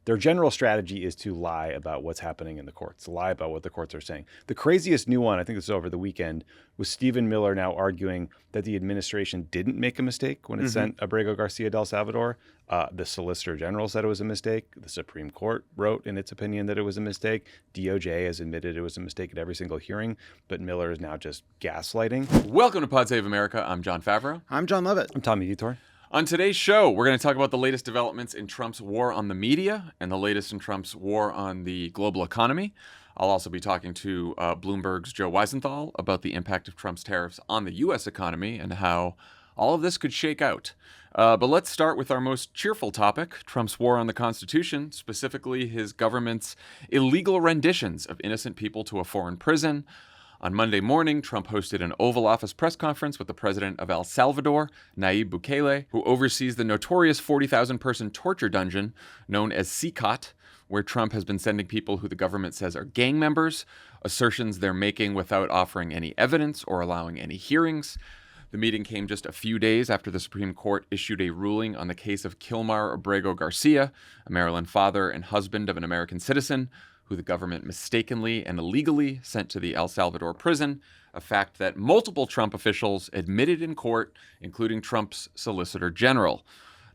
their general strategy is to lie about what's happening in the courts, lie about what the courts are saying. The craziest new one, I think this was over the weekend, was Stephen Miller now arguing that the administration didn't make a mistake when it sent Abrego Garcia to El Salvador. The Solicitor General said it was a mistake. The Supreme Court wrote in its opinion that it was a mistake. DOJ has admitted it was a mistake at every single hearing, but Miller is now just gaslighting. Welcome to Pod Save America. I'm John Favreau. I'm John Lovett. I'm Tommy Vitor. On today's show, we're going to talk about the latest developments in Trump's war on the media and the latest in Trump's war on the global economy. I'll also be talking to Bloomberg's Joe Weisenthal about the impact of Trump's tariffs on the U.S. economy and how all of this could shake out. But let's start with our most cheerful topic, Trump's war on the Constitution, specifically his government's illegal renditions of innocent people to a foreign prison. On Monday morning, Trump hosted an Oval Office press conference with the president of El Salvador, Nayib Bukele, who oversees the notorious 40,000-person torture dungeon known as SCOTUS, where Trump has been sending people who the government says are gang members, assertions they're making without offering any evidence or allowing any hearings. The meeting came just a few days after the Supreme Court issued a ruling on the case of Kilmar Abrego Garcia, a Maryland father and husband of an American citizen, who the government mistakenly and illegally sent to the El Salvador prison, a fact that multiple Trump officials admitted in court, including Trump's Solicitor General.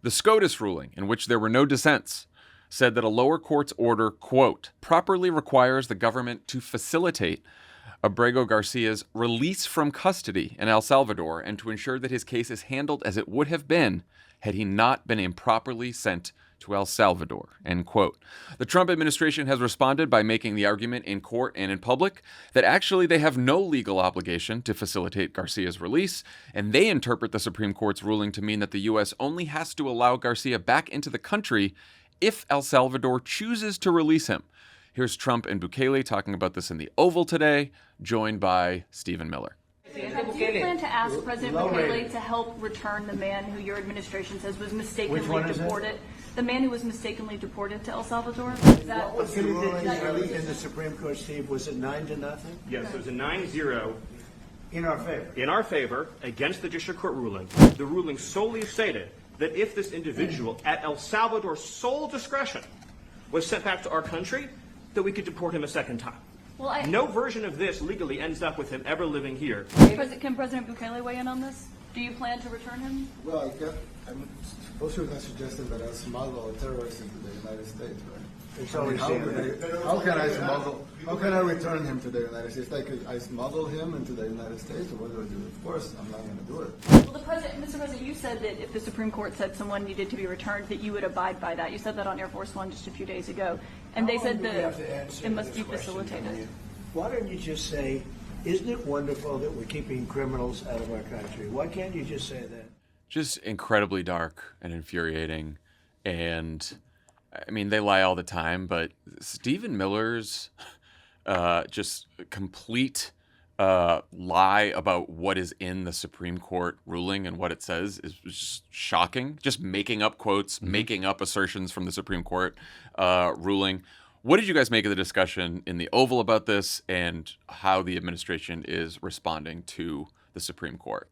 The SCOTUS ruling, in which there were no dissents, said that a lower court's order, quote, properly requires the government to facilitate Abrego Garcia's release from custody in El Salvador and to ensure that his case is handled as it would have been had he not been improperly sent to El Salvador, end quote. The Trump administration has responded by making the argument in court and in public that actually they have no legal obligation to facilitate Garcia's release, and they interpret the Supreme Court's ruling to mean that the U.S. only has to allow Garcia back into the country if El Salvador chooses to release him. Here's Trump and Bukele talking about this in the Oval today, joined by Stephen Miller. Do you plan to ask President Bukele to help return the man who your administration says was mistakenly deported? The man who was mistakenly deported to El Salvador? What was the ruling in the Supreme Court, Steve? Was it 9-0? Yes, it was a 9-0 in our favor. In our favor against the district court ruling. The ruling solely stated that if this individual at El Salvador's sole discretion was sent back to our country, that we could deport him a second time. Well, no version of this legally ends up with him ever living here. Can President Bukele weigh in on this? Do you plan to return him? Well, I'm supposed to suggesting that I smuggle a terrorist into the United States, right? How can I return him to the United States? Like, I smuggle him into the United States, or what do I do? Of course, I'm not going to do it. Well, Mr. President, you said that if the Supreme Court said someone needed to be returned, that you would abide by that. You said that on Air Force One just a few days ago, and they said that it must be facilitated. Why don't you just say, isn't it wonderful that we're keeping criminals out of our country? Why can't you just say that? Just incredibly dark and infuriating. And I mean, they lie all the time, but Stephen Miller's just complete lie about what is in the Supreme Court ruling and what it says is just shocking. Just making up quotes, making up assertions from the Supreme Court ruling. What did you guys make of the discussion in the Oval about this and how the administration is responding to the Supreme Court?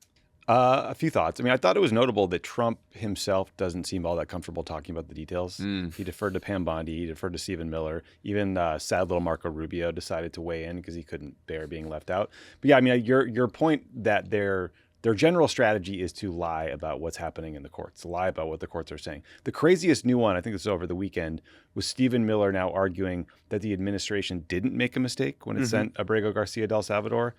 A few thoughts. I mean, I thought it was notable that Trump himself doesn't seem all that comfortable talking about the details. He deferred to Pam Bondi, he deferred to Stephen Miller. Even sad little Marco Rubio decided to weigh in because he couldn't bear being left out. But yeah, I mean, your point that their general strategy is to lie about what's happening in the courts, lie about what the courts are saying. The craziest new one, I think this was over the weekend, was Stephen Miller now arguing that the administration didn't make a mistake when it sent Abrego Garcia to El Salvador.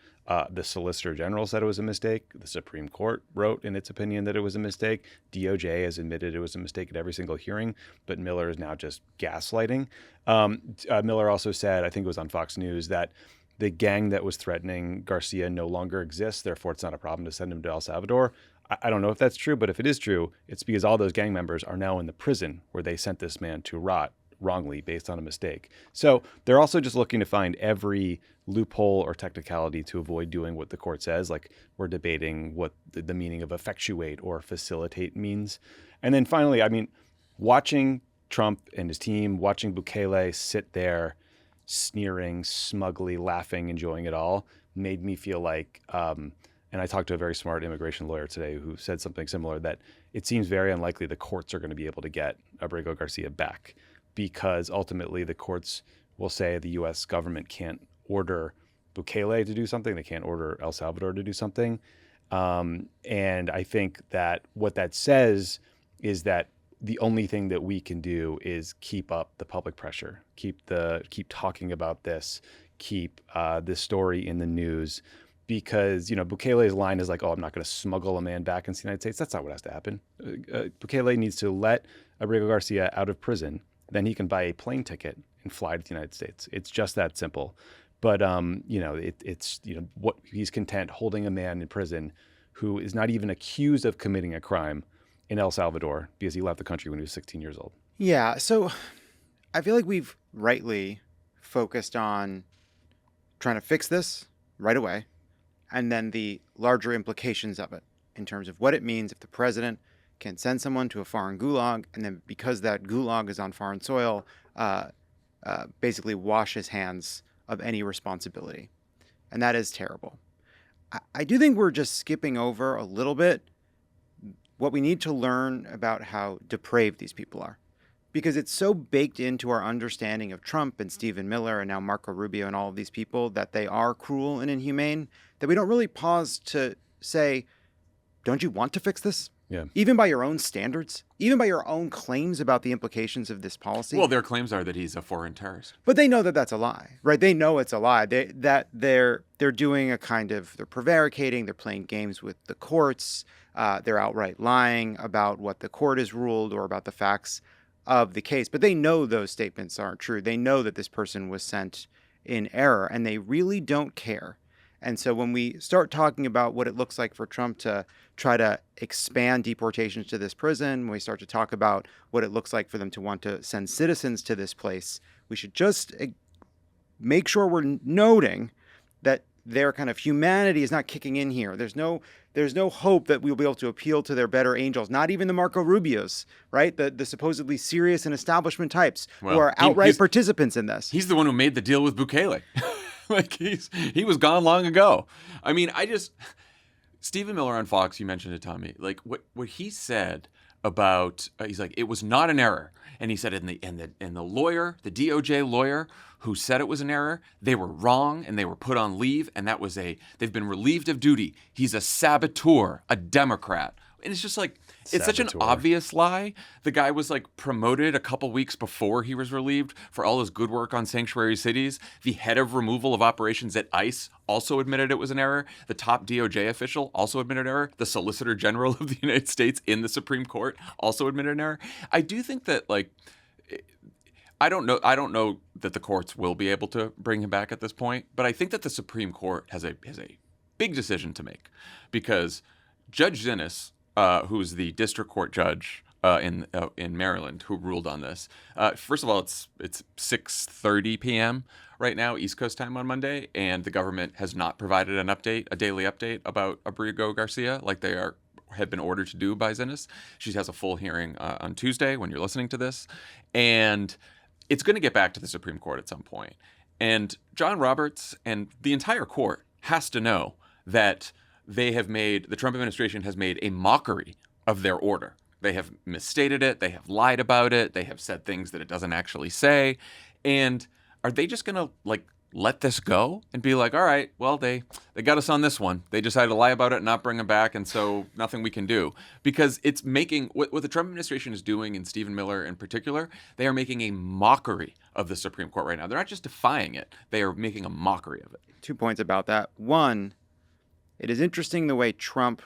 The Solicitor General said it was a mistake. The Supreme Court wrote in its opinion that it was a mistake. DOJ has admitted it was a mistake at every single hearing, but Miller is now just gaslighting. Miller also said, I think it was on Fox News, that the gang that was threatening Garcia no longer exists, therefore it's not a problem to send him to El Salvador. I don't know if that's true, but if it is true, it's because all those gang members are now in the prison where they sent this man to rot wrongly based on a mistake. So they're also just looking to find every loophole or technicality to avoid doing what the court says. Like, we're debating what the meaning of effectuate or facilitate means. And then finally, I mean, watching Trump and his team, watching Bukele sit there sneering, smugly laughing, enjoying it all, made me feel like, and I talked to a very smart immigration lawyer today who said something similar, that it seems very unlikely the courts are going to be able to get Abrego Garcia back. because ultimately the courts will say the U.S. government can't order Bukele to do something. They can't order El Salvador to do something. And I think that what that says is that the only thing that we can do is keep up the public pressure, keep talking about this, keep this story in the news, because Bukele's line is like, "Oh, I'm not going to smuggle a man back into the United States." That's not what has to happen. Bukele needs to let Abrego Garcia out of prison, then he can buy a plane ticket and fly to the United States. It's just that simple. But what he's content holding a man in prison who is not even accused of committing a crime in El Salvador because he left the country when he was 16 years old. Yeah, so I feel like we've rightly focused on trying to fix this right away, and then the larger implications of it in terms of what it means if the president can send someone to a foreign gulag, and then because that gulag is on foreign soil, basically wash his hands of any responsibility. And that is terrible. I do think we're just skipping over a little bit what we need to learn about how depraved these people are. Because it's so baked into our understanding of Trump and Stephen Miller and now Marco Rubio and all of these people that they are cruel and inhumane, that we don't really pause to say, don't you want to fix this? Yeah. Even by your own standards, even by your own claims about the implications of this policy. Well, their claims are that he's a foreign terrorist. But they know that that's a lie, right? They know it's a lie. They're doing a kind of, they're prevaricating, they're playing games with the courts, they're outright lying about what the court has ruled or about the facts of the case. But they know those statements aren't true. They know that this person was sent in error, and they really don't care. And so when we start talking about what it looks like for Trump to try to expand deportations to this prison, when we start to talk about what it looks like for them to want to send citizens to this place, we should just make sure we're noting that their kind of humanity is not kicking in here. There's no hope that we'll be able to appeal to their better angels, not even the Marco Rubios, right? The supposedly serious and establishment types who are outright participants in this. He's the one who made the deal with Bukele. Like he was gone long ago. I mean, Stephen Miller on Fox, you mentioned it, Tommy. Like what he said about, he's like, it was not an error, and he said the lawyer, the DOJ lawyer who said it was an error, they were wrong and they were put on leave, and they've been relieved of duty. He's a saboteur, a Democrat. And it's just like, it's such an obvious lie. The guy was like promoted a couple weeks before he was relieved for all his good work on sanctuary cities. The head of removal of operations at ICE also admitted it was an error. The top DOJ official also admitted error. The Solicitor General of the United States in the Supreme Court also admitted an error. I do think that, like, I don't know that the courts will be able to bring him back at this point, but I think that the Supreme Court has a big decision to make, because Judge Zinnes, who's the district court judge in Maryland, who ruled on this. First of all, it's 6:30 p.m. right now, East Coast time on Monday, and the government has not provided a daily update about Abrego Garcia like they had been ordered to do by Zinnes. She has a full hearing on Tuesday when you're listening to this, and it's going to get back to the Supreme Court at some point. And John Roberts and the entire court has to know that the Trump administration has made a mockery of their order. They have misstated it. They have lied about it. They have said things that it doesn't actually say. And are they just going to let this go and be like, all right, well, they got us on this one. They decided to lie about it and not bring him back, and so nothing we can do. Because it's making, what the Trump administration is doing, and Stephen Miller in particular, they are making a mockery of the Supreme Court right now. They're not just defying it. They are making a mockery of it. 2 points about that. One, it is interesting the way Trump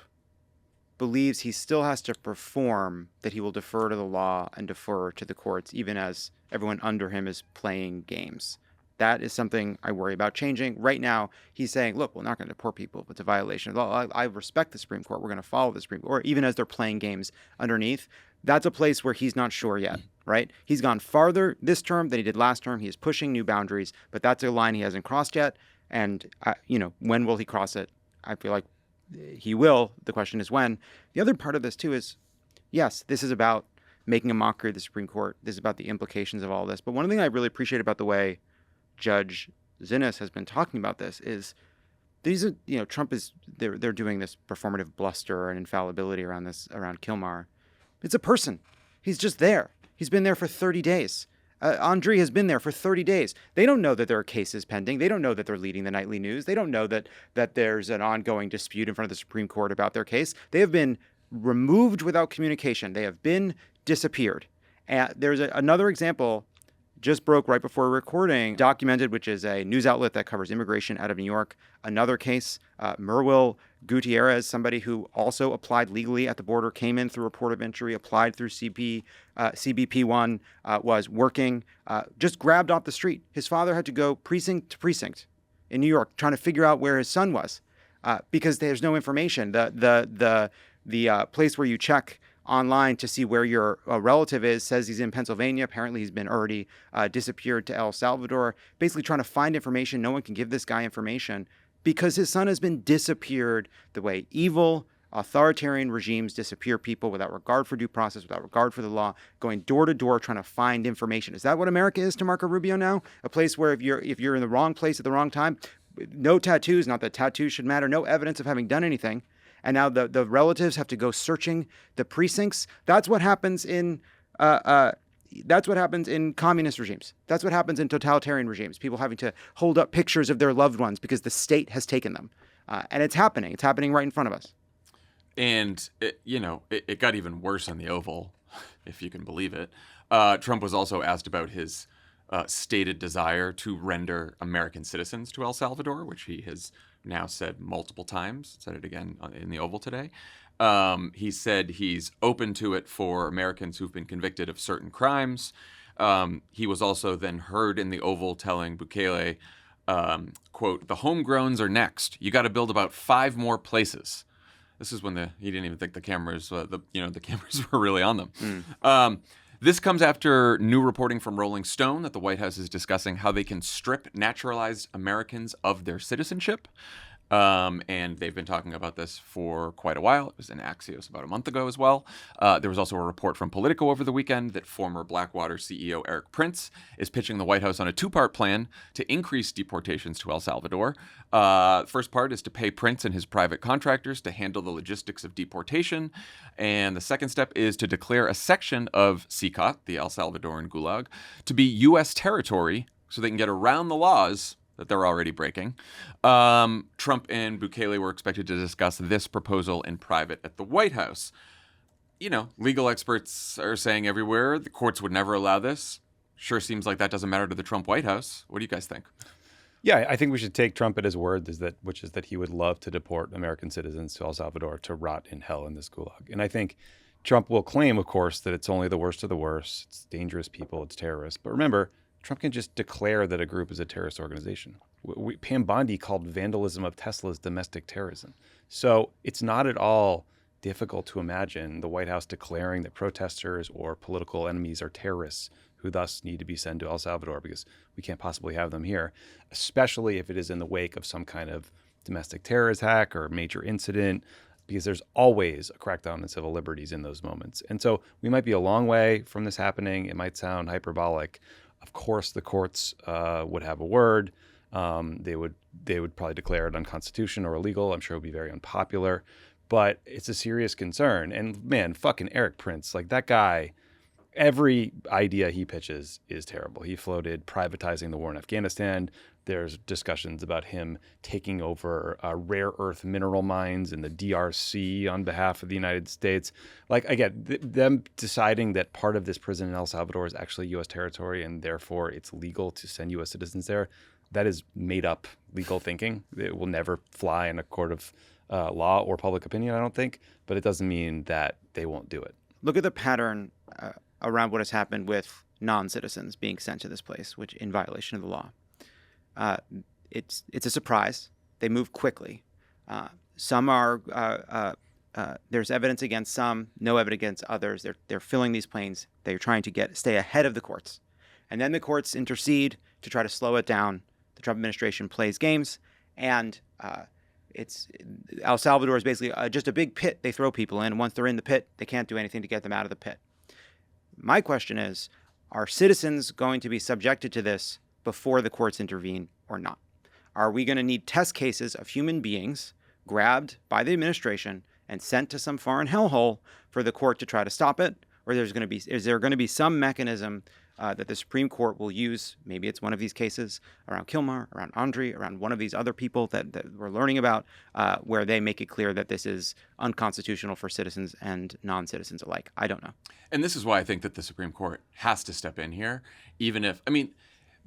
believes he still has to perform that he will defer to the law and defer to the courts, even as everyone under him is playing games. That is something I worry about changing. Right now, he's saying, look, we're not going to deport people if it's a violation of law. I respect the Supreme Court. We're going to follow the Supreme Court, even as they're playing games underneath. That's a place where he's not sure yet, right? He's gone farther this term than he did last term. He is pushing new boundaries, but that's a line he hasn't crossed yet. And, when will he cross it? I feel like he will. The question is when. The other part of this, too, is, yes, this is about making a mockery of the Supreme Court. This is about the implications of all this. But one thing I really appreciate about the way Judge Zinnes has been talking about this is Trump is, they're doing this performative bluster and infallibility around Kilmar. It's a person. He's just there. He's been there for 30 days. Andrei has been there for 30 days. They don't know that there are cases pending. They don't know that they're leading the nightly news. They don't know that there's an ongoing dispute in front of the Supreme Court about their case. They have been removed without communication. They have been disappeared. And there's another example just broke right before recording, Documented, which is a news outlet that covers immigration out of New York. Another case, Merwil Gutierrez, somebody who also applied legally at the border, came in through a port of entry, applied through CBP1, was working, just grabbed off the street. His father had to go precinct to precinct in New York trying to figure out where his son was because there's no information. The place where you check online to see where your relative is says he's in Pennsylvania. Apparently he's been already disappeared to El Salvador, basically trying to find information. No one can give this guy information because his son has been disappeared the way evil authoritarian regimes disappear people without regard for due process, without regard for the law, going door to door trying to find information. Is that what America is to Marco Rubio now? A place where if you're in the wrong place at the wrong time, no tattoos, not that tattoos should matter, no evidence of having done anything. And now the relatives have to go searching the precincts. That's what happens in communist regimes. That's what happens in totalitarian regimes. People having to hold up pictures of their loved ones because the state has taken them. And it's happening. It's happening right in front of us. And it got even worse on the Oval, if you can believe it. Trump was also asked about his stated desire to render American citizens to El Salvador, which he has now said multiple times, said it again in the Oval today. He said he's open to it for Americans who've been convicted of certain crimes. He was also then heard in the Oval telling Bukele, quote, "The homegrowns are next. You got to build about 5 more places." This is when he didn't even think the cameras, the cameras were really on them. This comes after new reporting from Rolling Stone that the White House is discussing how they can strip naturalized Americans of their citizenship. And they've been talking about this for quite a while. It was in Axios about a month ago as well. There was also a report from Politico over the weekend that former Blackwater CEO Eric Prince is pitching the White House on a 2-part plan to increase deportations to El Salvador. First part is to pay Prince and his private contractors to handle the logistics of deportation. And the second step is to declare a section of SCOTUS, the El Salvadoran Gulag, to be U.S. territory so they can get around the laws that they're already breaking. Trump and Bukele were expected to discuss this proposal in private at the White House. Legal experts are saying everywhere the courts would never allow this. Sure seems like that doesn't matter to the Trump White House. What do you guys think? Yeah, I think we should take Trump at his word, which is that he would love to deport American citizens to El Salvador to rot in hell in this gulag. And I think Trump will claim, of course, that it's only the worst of the worst. It's dangerous people, it's terrorists. But remember, Trump can just declare that a group is a terrorist organization. Pam Bondi called vandalism of Teslas domestic terrorism. So it's not at all difficult to imagine the White House declaring that protesters or political enemies are terrorists who thus need to be sent to El Salvador because we can't possibly have them here, especially if it is in the wake of some kind of domestic terror attack or major incident, because there's always a crackdown on civil liberties in those moments. And so we might be a long way from this happening. It might sound hyperbolic. Of course, the courts would have a word. They would probably declare it unconstitutional or illegal. I'm sure it would be very unpopular, but it's a serious concern. And man, fucking Eric Prince, like that guy, every idea he pitches is terrible. He floated privatizing the war in Afghanistan. There's discussions about him taking over rare earth mineral mines in the DRC on behalf of the United States. Like, again, them deciding that part of this prison in El Salvador is actually U.S. territory and therefore it's legal to send U.S. citizens there, that is made up legal thinking. It will never fly in a court of law or public opinion, I don't think, but it doesn't mean that they won't do it. Look at the pattern around what has happened with non-citizens being sent to this place, which in violation of the law. It's a surprise. They move quickly. Some are there's evidence against some, no evidence against others. They're filling these planes. They're trying to stay ahead of the courts, and then the courts intercede to try to slow it down. The Trump administration plays games, and El Salvador is basically just a big pit they throw people in. Once they're in the pit, they can't do anything to get them out of the pit. My question is, are citizens going to be subjected to this before the courts intervene or not? Are we going to need test cases of human beings grabbed by the administration and sent to some foreign hellhole for the court to try to stop it? Or is there going to be some mechanism that the Supreme Court will use, maybe it's one of these cases around Kilmar, around Andre, around one of these other people that we're learning about, where they make it clear that this is unconstitutional for citizens and non-citizens alike. I don't know. And this is why I think that the Supreme Court has to step in here, even if, I mean,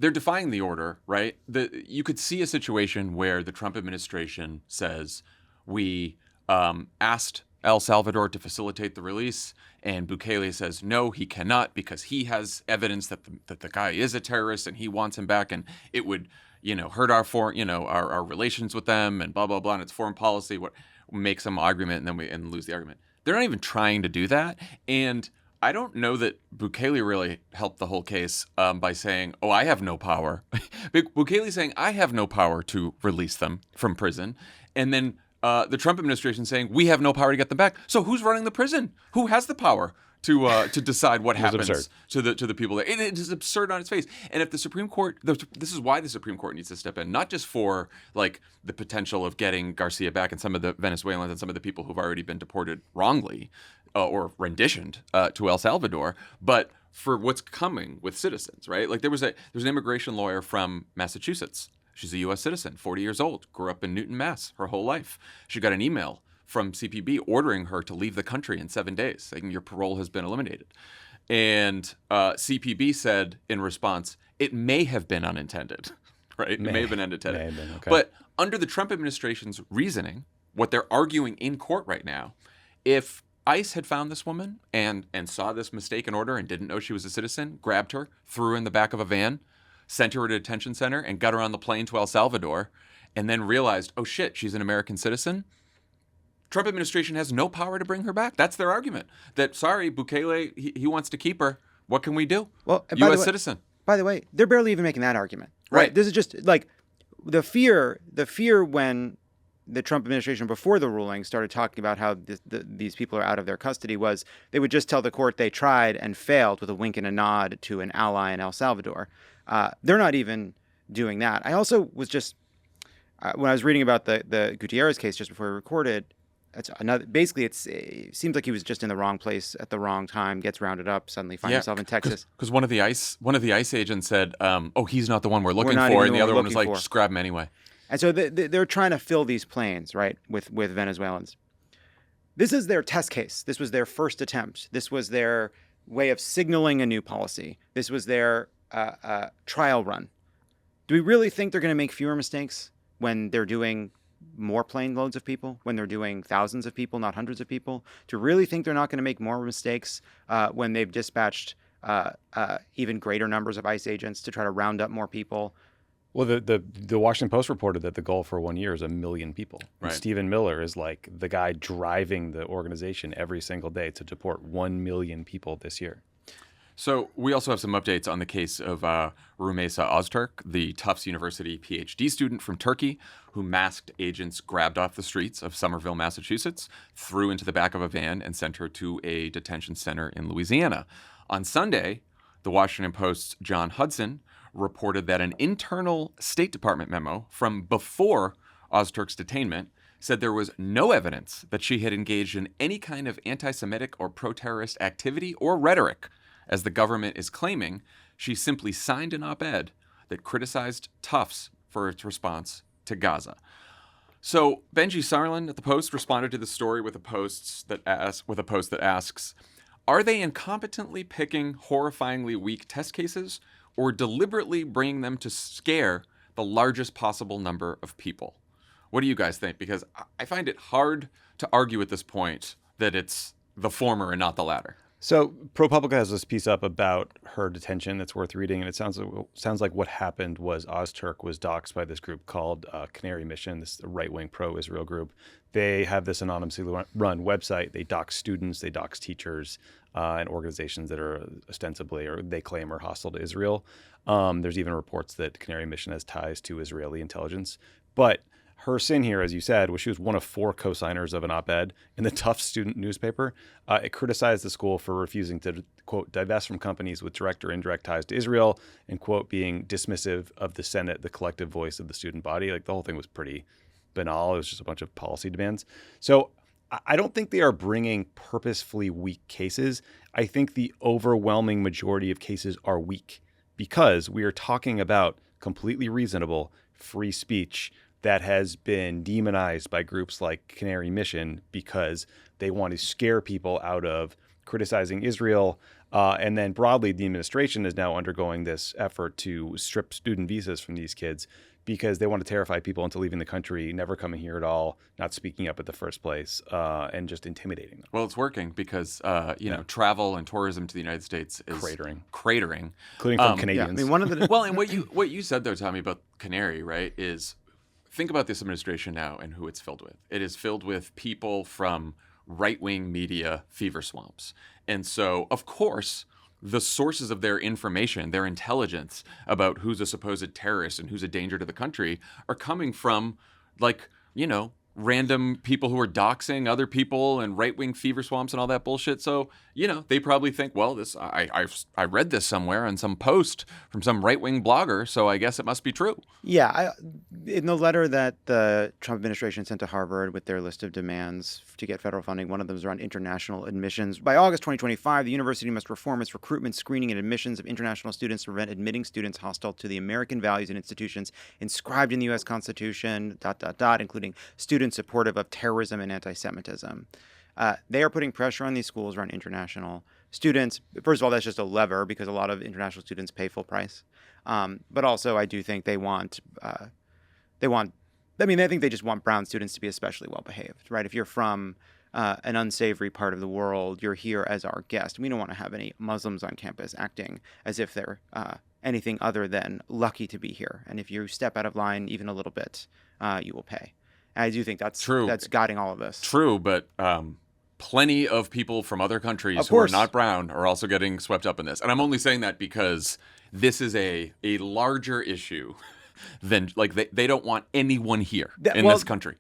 they're defying the order, right? You could see a situation where the Trump administration says, we asked El Salvador to facilitate the release, and Bukele says, no, he cannot because he has evidence that the guy is a terrorist and he wants him back, and it would, hurt our foreign, our relations with them and blah, blah, blah, and it's foreign policy, what make some argument, and then we lose the argument. They're not even trying to do that, and I don't know that Bukele really helped the whole case by saying, oh, I have no power. Bukele saying, I have no power to release them from prison. And then the Trump administration saying, we have no power to get them back. So who's running the prison? Who has the power to decide what happens to the people there? It is absurd on its face. And if the Supreme Court, this is why the Supreme Court needs to step in, not just for like the potential of getting Garcia back and some of the Venezuelans and some of the people who've already been deported wrongly, or renditioned to El Salvador, but for what's coming with citizens, right? Like there's an immigration lawyer from Massachusetts. She's a U.S. citizen, 40 years old, grew up in Newton, Mass. her whole life. She got an email from CPB ordering her to leave the country in 7 days, saying your parole has been eliminated. And CPB said in response, it may have been unintended, right? It may have been unintended. May have been, okay. But under the Trump administration's reasoning, what they're arguing in court right now, if ICE had found this woman and saw this mistaken order and didn't know she was a citizen, grabbed her, threw her in the back of a van, sent her to a detention center, and got her on the plane to El Salvador, and then realized, oh shit, she's an American citizen, Trump administration has no power to bring her back. That's their argument. That, sorry, Bukele, he wants to keep her. What can we do? Well, U.S. citizen. By the way, they're barely even making that argument. Right. This is just like the fear when the Trump administration before the ruling started talking about how these people are out of their custody was they would just tell the court they tried and failed with a wink and a nod to an ally in El Salvador. They're not even doing that. I also was just, when I was reading about the Gutierrez case just before we recorded, basically it seems like he was just in the wrong place at the wrong time, gets rounded up, suddenly finds himself in Texas. Because one of the ICE agents said, oh, he's not the one we're looking for, and the other one was like, just grab him anyway. And so they're trying to fill these planes, right, with Venezuelans. This is their test case. This was their first attempt. This was their way of signaling a new policy. This was their trial run. Do we really think they're going to make fewer mistakes when they're doing more plane loads of people, when they're doing thousands of people, not hundreds of people? Do you really think they're not going to make more mistakes when they've dispatched even greater numbers of ICE agents to try to round up more people? Well, the Washington Post reported that the goal for 1 year is 1 million people. Right. Stephen Miller is like the guy driving the organization every single day to deport 1 million people this year. So we also have some updates on the case of Rümeysa Öztürk, the Tufts University PhD student from Turkey who masked agents grabbed off the streets of Somerville, Massachusetts, threw into the back of a van, and sent her to a detention center in Louisiana. On Sunday, the Washington Post's John Hudson reported that an internal State Department memo from before Öztürk's detainment said there was no evidence that she had engaged in any kind of anti-Semitic or pro-terrorist activity or rhetoric. As the government is claiming, she simply signed an op-ed that criticized Tufts for its response to Gaza. So Benji Sarlin at the Post responded to the story with a post that asks, are they incompetently picking horrifyingly weak test cases or deliberately bringing them to scare the largest possible number of people? What do you guys think? Because I find it hard to argue at this point that it's the former and not the latter. So ProPublica has this piece up about her detention that's worth reading, and it sounds like what happened was Öztürk was doxxed by this group called Canary Mission, this right-wing pro-Israel group. They have this anonymously run website. They dox students, they dox teachers, and organizations that are ostensibly, or they claim, are hostile to Israel. There's even reports that Canary Mission has ties to Israeli intelligence. But her sin here, as you said, was she was one of 4 co-signers of an op-ed in the Tufts student newspaper. It criticized the school for refusing to, quote, divest from companies with direct or indirect ties to Israel, and, quote, being dismissive of the Senate, the collective voice of the student body. Like, the whole thing was pretty banal. It was just a bunch of policy demands. So I don't think they are bringing purposefully weak cases. I think the overwhelming majority of cases are weak because we are talking about completely reasonable free speech that has been demonized by groups like Canary Mission because they want to scare people out of criticizing Israel. And then broadly, the administration is now undergoing this effort to strip student visas from these kids because they want to terrify people into leaving the country, never coming here at all, not speaking up at the first place, and just intimidating them. Well, it's working because, travel and tourism to the United States is cratering. Including from Canadians. Yeah, I mean, one of the Well, and what you said, though, Tommy, about Canary, right, is think about this administration now and who it's filled with. It is filled with people from right-wing media fever swamps. And so, of course, the sources of their information, their intelligence about who's a supposed terrorist and who's a danger to the country are coming from, random people who are doxing other people and right-wing fever swamps and all that bullshit. So, they probably think, well, I read this somewhere on some post from some right-wing blogger, so I guess it must be true. Yeah, in the letter that the Trump administration sent to Harvard with their list of demands to get federal funding, one of them is around international admissions. By August 2025, the university must reform its recruitment, screening, and admissions of international students to prevent admitting students hostile to the American values and institutions inscribed in the U.S. Constitution, ... including students supportive of terrorism and anti-Semitism. They are putting pressure on these schools around international students. First of all, that's just a lever because a lot of international students pay full price. But also, I do think I think they just want brown students to be especially well behaved, right? If you're from an unsavory part of the world, you're here as our guest. We don't want to have any Muslims on campus acting as if they're anything other than lucky to be here. And if you step out of line even a little bit, you will pay. And I do think that's true. That's guiding all of this. True, but plenty of people from other countries who are not brown are also getting swept up in this. And I'm only saying that because this is a larger issue than they don't want anyone here in this country.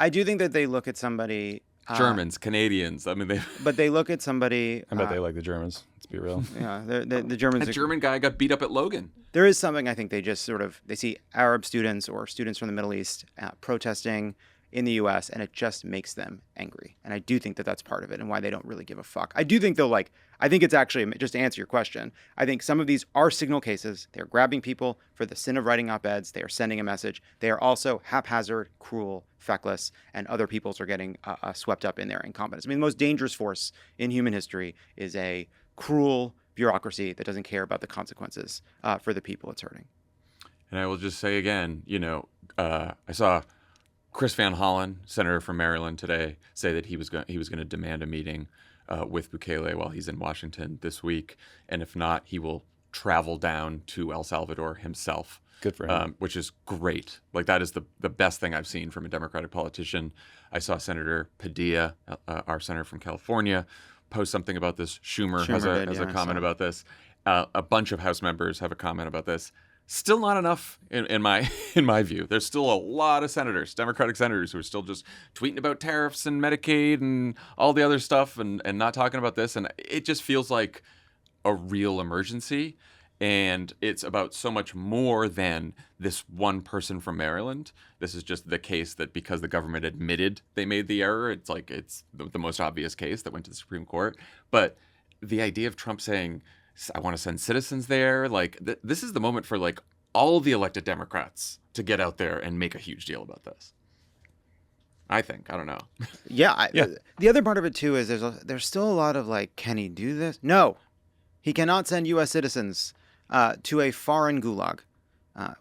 I do think that they look at somebody. Germans, Canadians. I mean, but they look at somebody. I bet they like the Germans. Let's be real. Yeah, the Germans. That German guy got beat up at Logan. There is something I think they just they see Arab students or students from the Middle East protesting in the U.S. and it just makes them angry. And I do think that that's part of it and why they don't really give a fuck. I do think I think it's actually, just to answer your question, I think some of these are signal cases. They're grabbing people for the sin of writing op-eds. They are sending a message. They are also haphazard, cruel, feckless, and other peoples are getting swept up in their incompetence. I mean, the most dangerous force in human history is a cruel bureaucracy that doesn't care about the consequences for the people it's hurting. And I will just say again, I saw Chris Van Hollen, senator from Maryland, today say that he was going to demand a meeting with Bukele while he's in Washington this week, and if not, he will travel down to El Salvador himself. Good for him. Which is great. That is the best thing I've seen from a Democratic politician. I saw Senator Padilla, our senator from California, post something about this. Schumer has a comment about this. A bunch of House members have a comment about this. Still not enough in my view. There's still a lot of senators, Democratic senators, who are still just tweeting about tariffs and Medicaid and all the other stuff and not talking about this. And it just feels like a real emergency. And it's about so much more than this one person from Maryland. This is just the case that because the government admitted they made the error, it's the most obvious case that went to the Supreme Court. But the idea of Trump saying, I want to send citizens there, this is the moment for all the elected Democrats to get out there and make a huge deal about this. I think. I don't know. Yeah. The other part of it too is there's still a lot of can he do this? No, he cannot send U.S. citizens to a foreign gulag.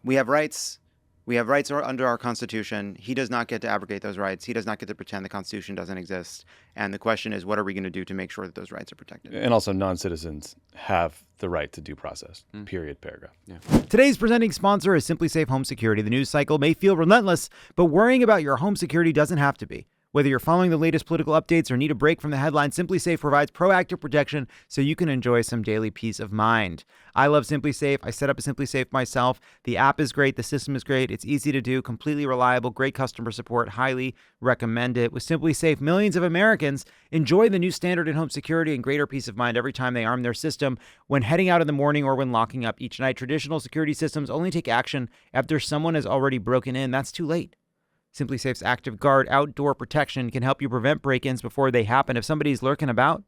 We have rights. We have rights under our Constitution. He does not get to abrogate those rights. He does not get to pretend the Constitution doesn't exist. And the question is, what are we going to do to make sure that those rights are protected? And also, non-citizens have the right to due process. Period. Paragraph. Yeah. Today's presenting sponsor is Simply Safe Home Security. The news cycle may feel relentless, but worrying about your home security doesn't have to be. Whether you're following the latest political updates or need a break from the headlines, Simply Safe provides proactive protection so you can enjoy some daily peace of mind. I love Simply Safe. I set up a Simply Safe myself. The app is great. The system is great. It's easy to do, completely reliable, great customer support. Highly recommend it. With Simply Safe, millions of Americans enjoy the new standard in home security and greater peace of mind every time they arm their system when heading out in the morning or when locking up each night. Traditional security systems only take action after someone has already broken in. That's too late. Simply Safe's Active Guard outdoor protection can help you prevent break-ins before they happen. If somebody's lurking about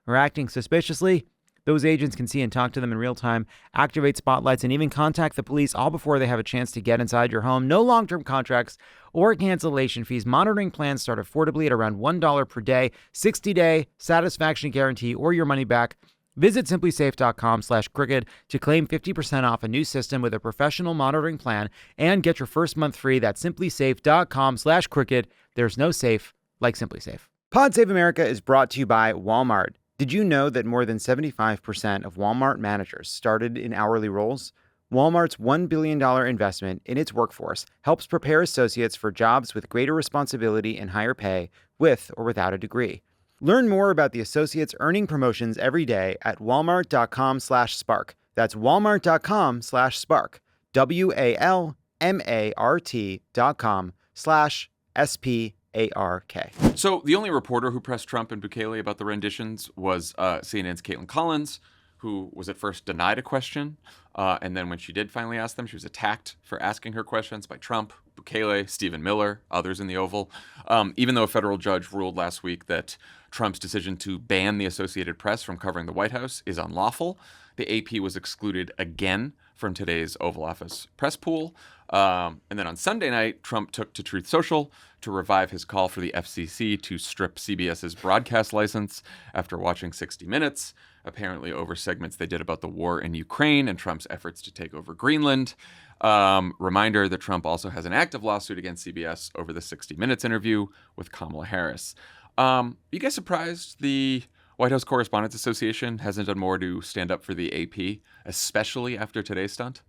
or acting suspiciously, those agents can see and talk to them in real time, activate spotlights, and even contact the police all before they have a chance to get inside your home. No long-term contracts or cancellation fees. Monitoring plans start affordably at around $1 per day, 60-day satisfaction guarantee, or your money back. Visit simplysafe.com/crooked to claim 50% off a new system with a professional monitoring plan and get your first month free. That's simplysafe.com/crooked. There's no safe like Simply Safe. Pod Save America is brought to you by Walmart. Did you know that more than 75% of Walmart managers started in hourly roles? Walmart's $1 billion investment in its workforce helps prepare associates for jobs with greater responsibility and higher pay, with or without a degree. Learn more about the associates earning promotions every day at walmart.com/spark. That's walmart.com/spark. WALMART.com/SPARK. So the only reporter who pressed Trump and Bukele about the renditions was CNN's Caitlin Collins, who was at first denied a question. And then when she did finally ask them, she was attacked for asking her questions by Trump, Bukele, Stephen Miller, others in the Oval. Even though a federal judge ruled last week that Trump's decision to ban the Associated Press from covering the White House is unlawful, the AP was excluded again from today's Oval Office press pool. And then on Sunday night, Trump took to Truth Social to revive his call for the FCC to strip CBS's broadcast license after watching 60 Minutes, apparently over segments they did about the war in Ukraine and Trump's efforts to take over Greenland. Reminder that Trump also has an active lawsuit against CBS over the 60 Minutes interview with Kamala Harris. You guys surprised the White House Correspondents Association hasn't done more to stand up for the AP, especially after today's stunt?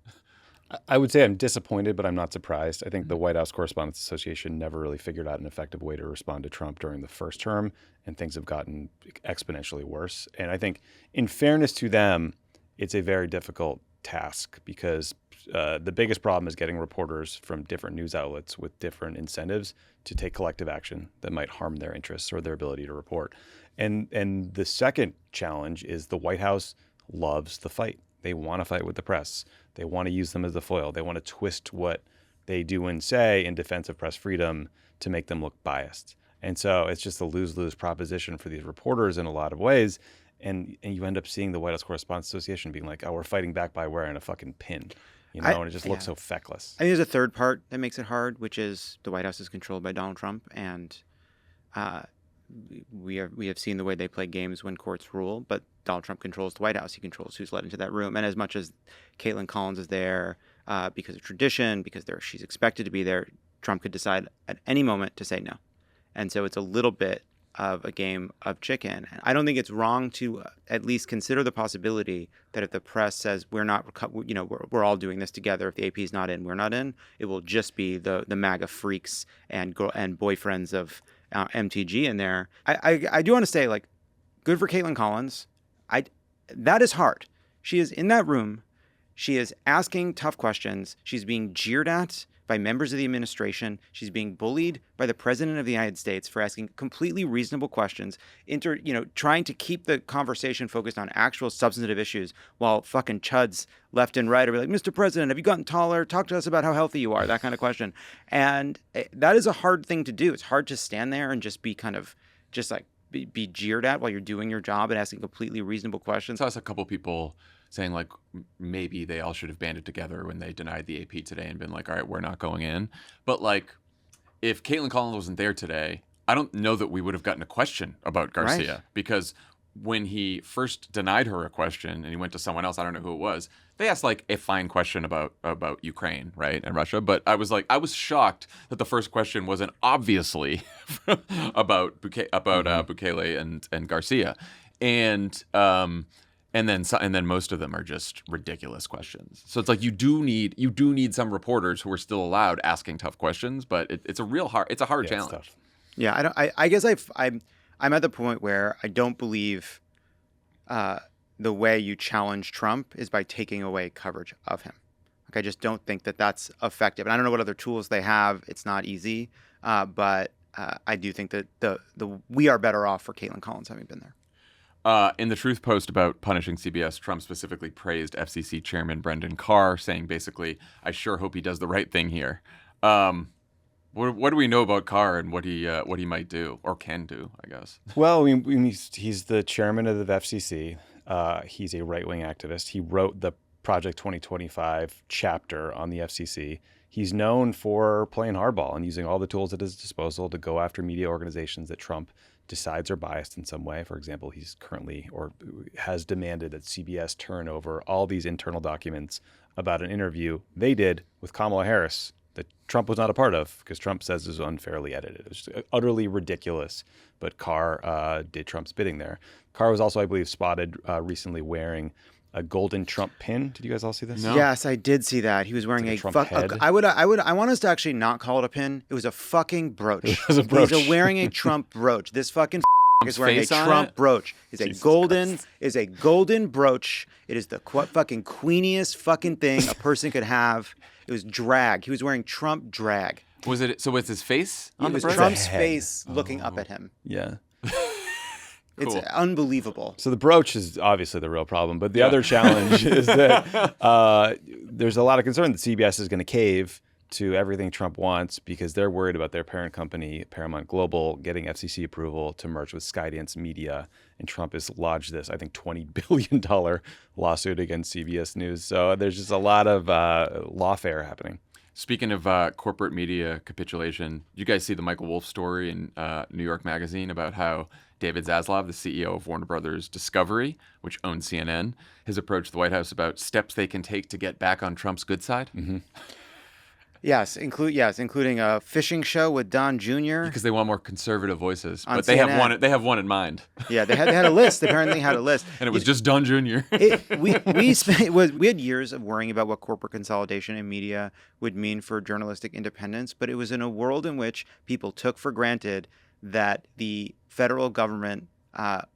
I would say I'm disappointed, but I'm not surprised. I think the White House Correspondents Association never really figured out an effective way to respond to Trump during the first term, and things have gotten exponentially worse. And I think, in fairness to them, it's a very difficult task because the biggest problem is getting reporters from different news outlets with different incentives to take collective action that might harm their interests or their ability to report. And the second challenge is the White House loves the fight. They want to fight with the press. They want to use them as the foil. They want to twist what they do and say in defense of press freedom to make them look biased. And so it's just a lose-lose proposition for these reporters in a lot of ways. And you end up seeing the White House Correspondents Association being like, oh, we're fighting back by wearing a fucking pin. And it just looks so feckless. I think there's a third part that makes it hard, which is the White House is controlled by Donald Trump, and we have seen the way they play games when courts rule, but Donald Trump controls the White House. He controls who's let into that room. And as much as Caitlin Collins is there because of tradition, because she's expected to be there, Trump could decide at any moment to say no. And so it's a little bit of a game of chicken. And I don't think it's wrong to at least consider the possibility that if the press says we're all doing this together, if the AP is not in, we're not in, it will just be the MAGA freaks and boyfriends of MTG in there. I do want to say, like, good for Caitlin Collins. That is hard. She is in that room. She is asking tough questions. She's being jeered at by members of the administration. She's being bullied by the president of the United States for asking completely reasonable questions, trying to keep the conversation focused on actual substantive issues while fucking chuds left and right are like, Mr. President, have you gotten taller? Talk to us about how healthy you are, that kind of question. And that is a hard thing to do. It's hard to stand there and just be kind of just like be jeered at while you're doing your job and asking completely reasonable questions. I saw a couple people saying, like, maybe they all should have banded together when they denied the AP today and been like, all right, we're not going in. But, like, if Caitlin Collins wasn't there today, I don't know that we would have gotten a question about Garcia. Right. Because when he first denied her a question and he went to someone else, I don't know who it was, they asked, like, a fine question about Ukraine, right, and Russia. But I was shocked that the first question wasn't obviously about Bukele and Garcia. And then most of them are just ridiculous questions. So it's like you do need some reporters who are still allowed asking tough questions, but it's a hard challenge. Yeah, I guess I'm at the point where I don't believe the way you challenge Trump is by taking away coverage of him. Like, I just don't think that that's effective. And I don't know what other tools they have. It's not easy, but I do think that we are better off for Caitlin Collins having been there. In the Truth post about punishing CBS, Trump specifically praised FCC Chairman Brendan Carr, saying basically, I sure hope he does the right thing here. What do we know about Carr and what he might do or can do, I guess? Well, I mean, he's the chairman of the FCC. He's a right-wing activist. He wrote the Project 2025 chapter on the FCC. He's known for playing hardball and using all the tools at his disposal to go after media organizations that Trump decides are biased in some way. For example, he's currently or has demanded that CBS turn over all these internal documents about an interview they did with Kamala Harris that Trump was not a part of because Trump says it was unfairly edited. It was utterly ridiculous, but Carr did Trump's bidding there. Carr was also, I believe, spotted recently wearing a golden Trump pin. Did you guys all see this? No. Yes, I did see that. He was wearing It's a like a Trump head. I want us to actually not call it a pin. It was a fucking brooch. It was a brooch. He's wearing a Trump brooch. This fucking is wearing a face on Trump it? brooch. It's Jesus a golden brooch. It is the fucking queeniest fucking thing a person could have. It was drag. He was wearing Trump drag. Was it? So was his face on It the was brooch? Trump's head. face looking up at him. Yeah. It's Cool. unbelievable. So the brooch is obviously the real problem, but the other challenge is that there's a lot of concern that CBS is going to cave to everything Trump wants because they're worried about their parent company, Paramount Global, getting FCC approval to merge with Skydance Media. And Trump has lodged this, I think, $20 billion lawsuit against CBS News. So there's just a lot of lawfare happening. Speaking of corporate media capitulation, you guys see the Michael Wolff story in New York Magazine about how David Zaslav, the CEO of Warner Brothers Discovery, which owns CNN, has approached the White House about steps they can take to get back on Trump's good side? Mm-hmm. Yes, including a fishing show with Don Jr. Because they want more conservaid voices, On but they have CNN. one. They have one in mind, Yeah, they had a list. They apparently had a list. and it was just Don Jr. We had years of worrying about what corporate consolidation in media would mean for journalistic independence, but it was in a world in which people took for granted that the federal government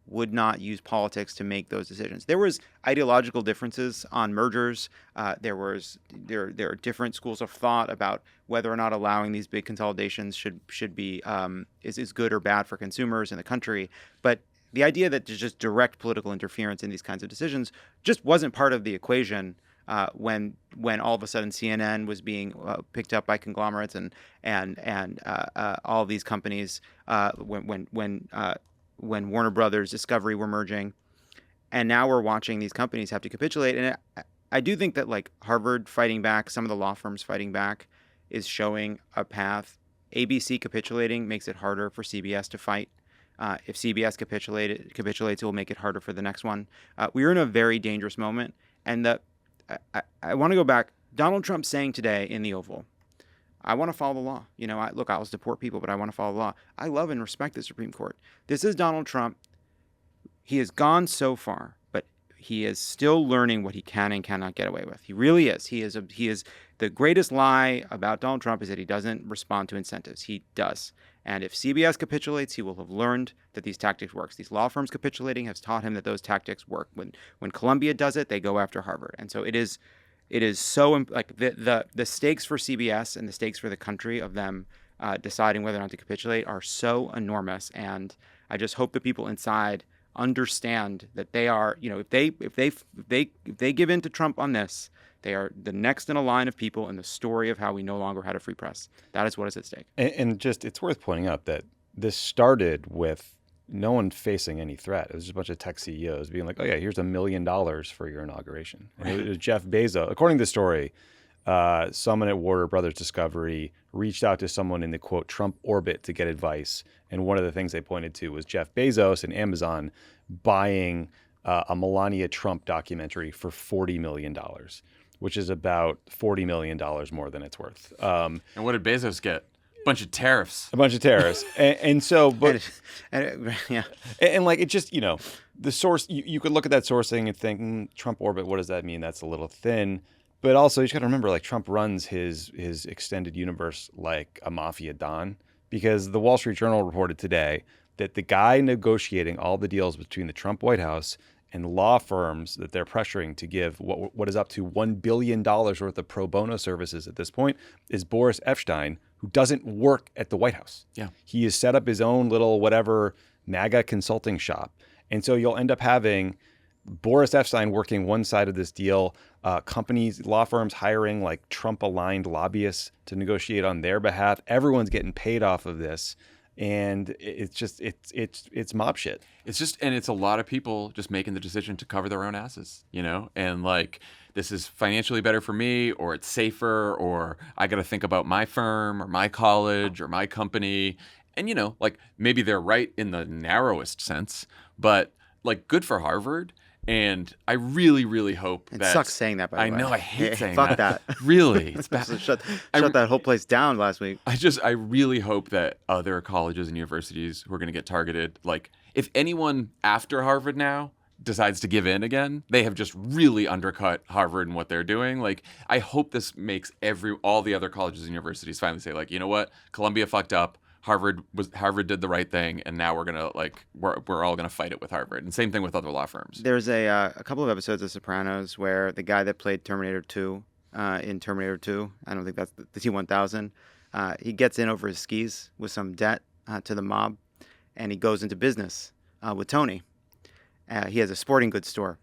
would not use politics to make those decisions. There was ideological differences on mergers. There are different schools of thought about whether or not allowing these big consolidations should be is good or bad for consumers in the country. But the idea that there's just direct political interference in these kinds of decisions just wasn't part of the equation when all of a sudden CNN was being picked up by conglomerates and all of these companies when Warner Brothers Discovery were merging, and now we're watching these companies have to capitulate. And I do think that like Harvard fighting back, some of the law firms fighting back, is showing a path. ABC capitulating makes it harder for CBS to fight. If CBS capitulates, it will make it harder for the next one. We're in a very dangerous moment, and I want to go back. Donald Trump saying today in the Oval, I want to follow the law. You know, I'll deport people, but I want to follow the law. I love and respect the Supreme Court. This is Donald Trump. He has gone so far, but he is still learning what he can and cannot get away with. He really is. He is the greatest lie about Donald Trump is that he doesn't respond to incentives. He does. And if CBS capitulates, he will have learned that these tactics work. These law firms capitulating has taught him that those tactics work. When Columbia does it, they go after Harvard. And so it is so like the stakes for CBS and the stakes for the country of them deciding whether or not to capitulate are so enormous. And I just hope the people inside understand that they are, you know, if they give in to Trump on this, they are the next in a line of people in the story of how we no longer had a free press. That is what is at stake. And just it's worth pointing out that this started with no one facing any threat. It was just a bunch of tech CEOs being like, oh, yeah, here's $1 million for your inauguration. And it was Jeff Bezos. According to the story, someone at Warner Brothers Discovery reached out to someone in the, quote, Trump orbit to get advice. And one of the things they pointed to was Jeff Bezos and Amazon buying a Melania Trump documentary for $40 million, which is about $40 million more than it's worth. And what did Bezos get? Bunch of tariffs. A bunch of tariffs. and so, but, Yeah. and like, it just, you know, the source, you could look at that sourcing and think, Trump orbit, what does that mean? That's a little thin. But also, you just got to remember, like, Trump runs his extended universe like a mafia don, because the Wall Street Journal reported today that the guy negotiating all the deals between the Trump White House and law firms that they're pressuring to give what is up to $1 billion worth of pro bono services at this point is Boris Epshteyn, who doesn't work at the White House. Yeah. He has set up his own little whatever MAGA consulting shop. And so you'll end up having Boris Epstein working one side of this deal, companies, law firms hiring like Trump-aligned lobbyists to negotiate on their behalf. Everyone's getting paid off of this, and it's mob shit. It's a lot of people just making the decision to cover their own asses, and like, this is financially better for me, or it's safer, or I got to think about my firm or my college or my company. And, like, maybe they're right in the narrowest sense, but like, good for Harvard. And I really, really hope It that. sucks saying that, by the way. I know, I hate saying fuck that. that. Really. It's bad. Shut that whole place down last week. I really hope that other colleges and universities who are going to get targeted, like, if anyone after Harvard now decides to give in again, they have just really undercut Harvard and what they're doing. Like, I hope this makes all the other colleges and universities finally say, like, you know what, Columbia fucked up. Harvard did the right thing, and now we're all gonna fight it with Harvard. And same thing with other law firms. There's a couple of episodes of Sopranos where the guy that played Terminator 2 in Terminator 2, I don't think that's the T-1000, he gets in over his skis with some debt to the mob, and he goes into business with Tony. He has a sporting goods store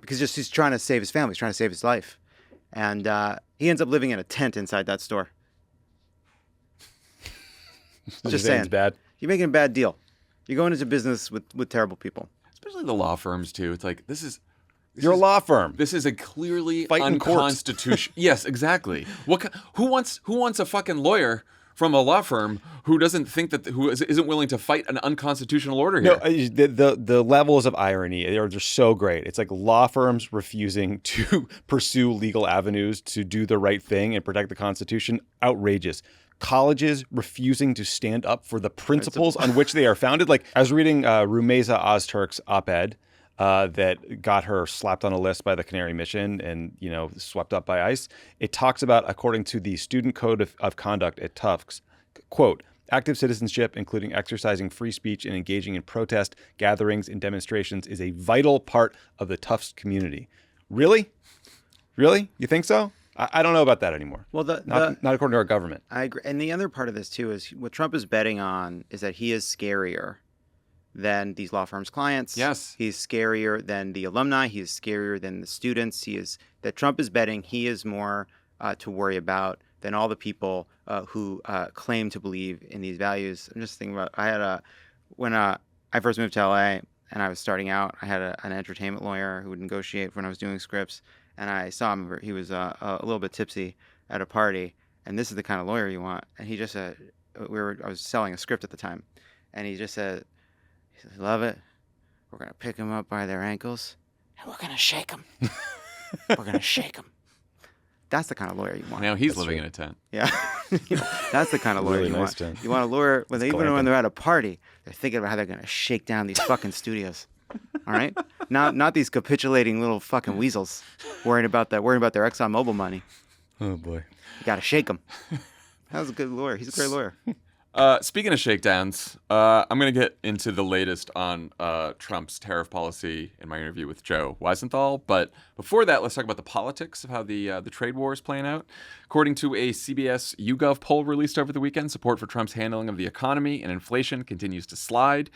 because he's trying to save his family, he's trying to save his life, and he ends up living in a tent inside that store. Just saying, it's bad. You're making a bad deal. You're going into business with terrible people. Especially the law firms too. It's like, You're a law firm. This is a clearly Fighting courts. unconstitutional. Yes, exactly. Who wants a fucking lawyer from a law firm who doesn't think who isn't willing to fight an unconstitutional order here? No, the levels of irony are just so great. It's like law firms refusing to pursue legal avenues to do the right thing and protect the Constitution. Outrageous. Colleges refusing to stand up for the principles on which they are founded. Like, I was reading Rümeysa Öztürk's op-ed that got her slapped on a list by the Canary Mission and, swept up by ICE. It talks about, according to the Student Code of Conduct at Tufts, quote, active citizenship, including exercising free speech and engaging in protest, gatherings, and demonstrations, is a vital part of the Tufts community. Really? Really? You think so? I don't know about that anymore. Well, not according to our government. I agree. And the other part of this, too, is what Trump is betting on is that he is scarier than these law firms' clients. Yes. He's scarier than the alumni. He is scarier than the students. That Trump is betting he is more to worry about than all the people who claim to believe in these values. I'm just thinking about, when I first moved to LA and I was starting out, I had an entertainment lawyer who would negotiate when I was doing scripts. And I saw him, he was a little bit tipsy at a party, and this is the kind of lawyer you want. And he just said, I was selling a script at the time, and he said, Lovett, we're going to pick them up by their ankles, and we're going to shake them. We're going to shake them. That's the kind of lawyer you want. Now he's living in a tent. Yeah. That's the kind of lawyer Really you nice want. tent. You want a lawyer, when glamping. they're at a party, they're thinking about how they're going to shake down these fucking studios. All right, not these capitulating little fucking weasels worrying about their ExxonMobil money. Oh boy, You gotta shake them. That was a good lawyer. He's a great lawyer. Speaking of shakedowns, I'm going to get into the latest on Trump's tariff policy in my interview with Joe Weisenthal. But before that, let's talk about the politics of how the trade war is playing out. According to a CBS YouGov poll released over the weekend, support for Trump's handling of the economy and inflation continues to slide.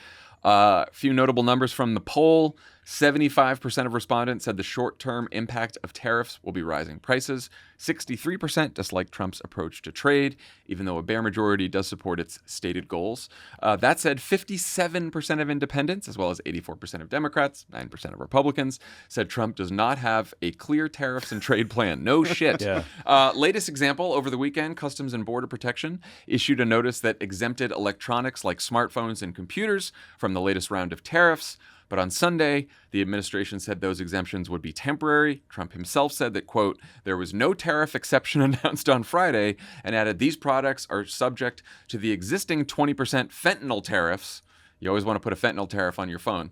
A few notable numbers from the poll. 75% of respondents said the short-term impact of tariffs will be rising prices. 63% dislike Trump's approach to trade, even though a bare majority does support its stated goals. That said, 57% of independents, as well as 84% of Democrats, 9% of Republicans, said Trump does not have a clear tariffs and trade plan. No shit. Yeah. Latest example, over the weekend, Customs and Border Protection issued a notice that exempted electronics like smartphones and computers from the latest round of tariffs. But on Sunday, the administration said those exemptions would be temporary. Trump himself said that, quote, there was no tariff exception announced on Friday, and added these products are subject to the existing 20% fentanyl tariffs. You always want to put a fentanyl tariff on your phone.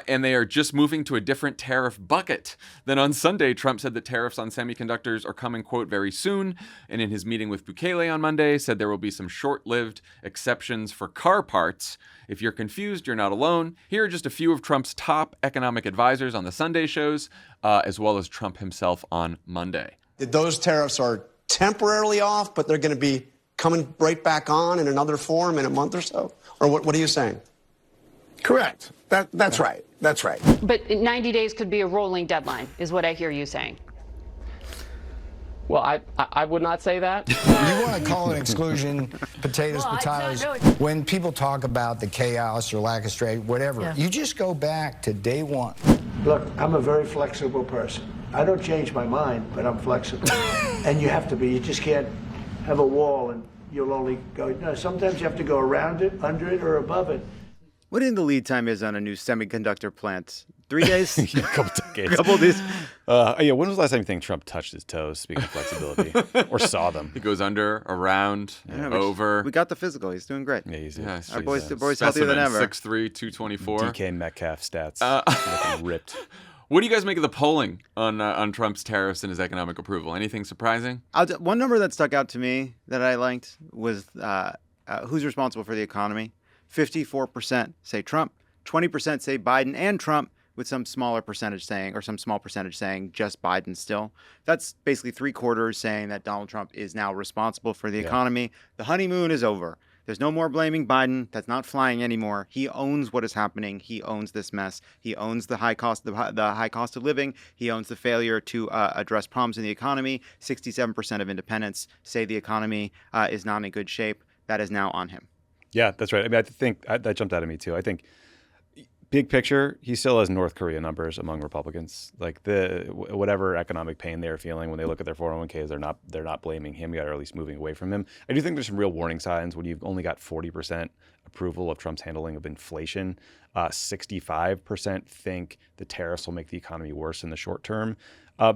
And they are just moving to a different tariff bucket. Then on Sunday, Trump said that tariffs on semiconductors are coming, quote, very soon. And in his meeting with Bukele on Monday, said there will be some short-lived exceptions for car parts. If you're confused, you're not alone. Here are just a few of Trump's top economic advisors on the Sunday shows, as well as Trump himself on Monday. Those tariffs are temporarily off, but they're going to be coming right back on in another form in a month or so? Or what are you saying? Correct. That's right. That's right. But 90 days could be a rolling deadline, is what I hear you saying. Well, I would not say that. You want to call it exclusion, potatoes. When people talk about the chaos or lack of strategy, whatever, you just go back to day one. Look, I'm a very flexible person. I don't change my mind, but I'm flexible. And you have to be. You just can't have a wall and you'll only go. No, sometimes you have to go around it, under it, or above it. What do you think the lead time is on a new semiconductor plant? 3 days? A couple decades. A couple of days. When was the last time you think Trump touched his toes, speaking of flexibility, or saw them? He goes under, around, over. We got the physical. He's doing great. Yeah, he's Our boy's healthier than ever. 6'3", 224. DK Metcalf stats. Looking ripped. What do you guys make of the polling on Trump's tariffs and his economic approval? Anything surprising? One number that stuck out to me that I liked was who's responsible for the economy. 54% say Trump, 20% say Biden and Trump, with some small percentage saying just Biden still. That's basically 3/4 saying that Donald Trump is now responsible for the economy. The honeymoon is over. There's no more blaming Biden. That's not flying anymore. He owns what is happening. He owns this mess. He owns the high cost of living. He owns the failure to address problems in the economy. 67% of independents say the economy is not in good shape. That is now on him. Yeah, that's right. I mean, I think that jumped out at me too. I think big picture, he still has North Korea numbers among Republicans. Like whatever economic pain they're feeling when they look at their 401ks, they're not blaming him yet, or at least moving away from him. I do think there's some real warning signs when you've only got 40% approval of Trump's handling of inflation. 65% think the tariffs will make the economy worse in the short term.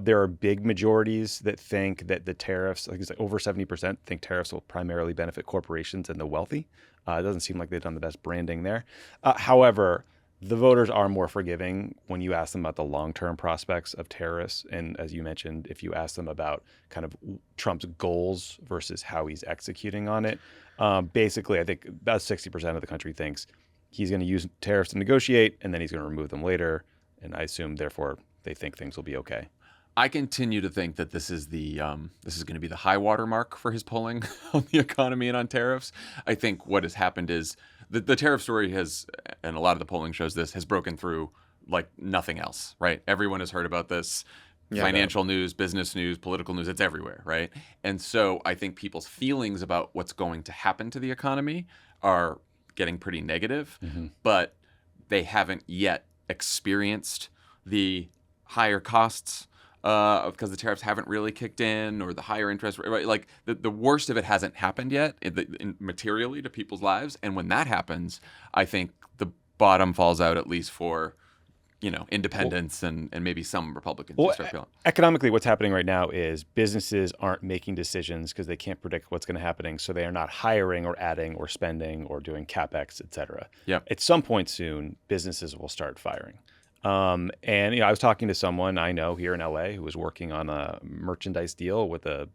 There are big majorities that think that the tariffs, like over 70%, think tariffs will primarily benefit corporations and the wealthy. It doesn't seem like they've done the best branding there. However, the voters are more forgiving when you ask them about the long-term prospects of tariffs. And as you mentioned, if you ask them about kind of Trump's goals versus how he's executing on it, basically, I think about 60% of the country thinks he's going to use tariffs to negotiate, and then he's going to remove them later. And I assume, therefore, they think things will be okay. I continue to think that this is going to be the high water mark for his polling on the economy and on tariffs. I think what has happened is the tariff story has, and a lot of the polling shows this, has broken through like nothing else, right? Everyone has heard about this. Financial news, business news, political news, it's everywhere, right? And so I think people's feelings about what's going to happen to the economy are getting pretty negative, but they haven't yet experienced the higher costs because the tariffs haven't really kicked in, or the higher interest rate. Right? Like the worst of it hasn't happened yet materially to people's lives. And when that happens, I think the bottom falls out, at least for independents and maybe some Republicans. Start feeling. Economically, what's happening right now is businesses aren't making decisions because they can't predict what's going to happen. So they are not hiring or adding or spending or doing CapEx, et cetera. Yep. At some point soon, businesses will start firing. And I was talking to someone I know here in LA who was working on a merchandise deal with a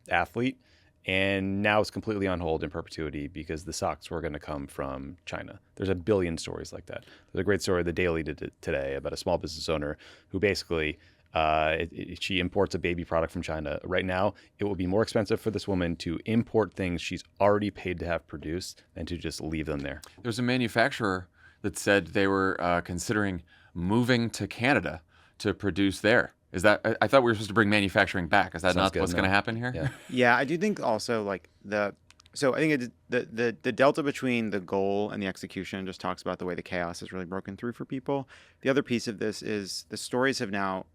athlete, and now it's completely on hold in perpetuity because the socks were going to come from China. There's a billion stories like that. There's a great story the Daily did today about a small business owner who basically she imports a baby product from China. Right now, it will be more expensive for this woman to import things she's already paid to have produced than to just leave them there. There's a manufacturer that said they were considering moving to Canada to produce there. Is that? I thought we were supposed to bring manufacturing back. Is that not what's going to happen here? Yeah, I do think also so I think the delta between the goal and the execution just talks about the way the chaos has really broken through for people. The other piece of this is the stories have now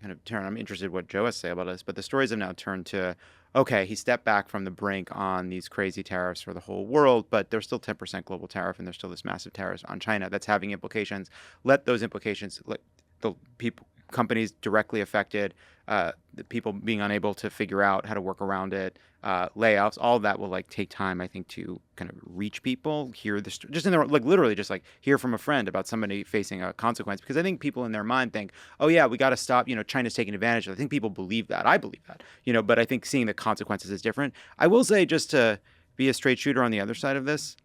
kind of turned. I'm interested in what Joe has to say about this, but the stories have now turned to, okay, he stepped back from the brink on these crazy tariffs for the whole world, but there's still 10% global tariff, and there's still this massive tariff on China that's having implications. Let those implications, let the people, companies directly affected, the people being unable to figure out how to work around it, layoffs, all of that will take time, I think, to kind of reach people, hear the just in their literally just hear from a friend about somebody facing a consequence, because I think people in their mind think, oh yeah, we got to stop, China's taking advantage. I think people believe that. I believe that, but I think seeing the consequences is different. I will say, just to be a straight shooter on the other side of this,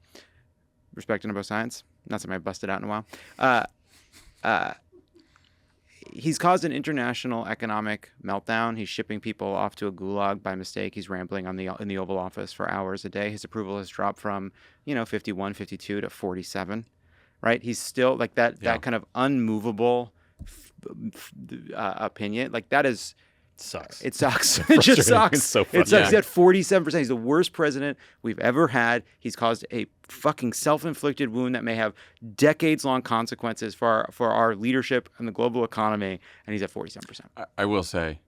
respecting both sides, not something I've busted out in a while. He's caused an international economic meltdown. He's shipping people off to a gulag by mistake. He's rambling in the Oval Office for hours a day. His approval has dropped from 51, 52 to 47. right? He's still like that kind of unmovable opinion. Like that is. Sucks. It sucks. It just sucks. It's so It sucks. He's at 47%. He's the worst president we've ever had. He's caused a fucking self-inflicted wound that may have decades-long consequences for our leadership and the global economy. And he's at 47%. I will say,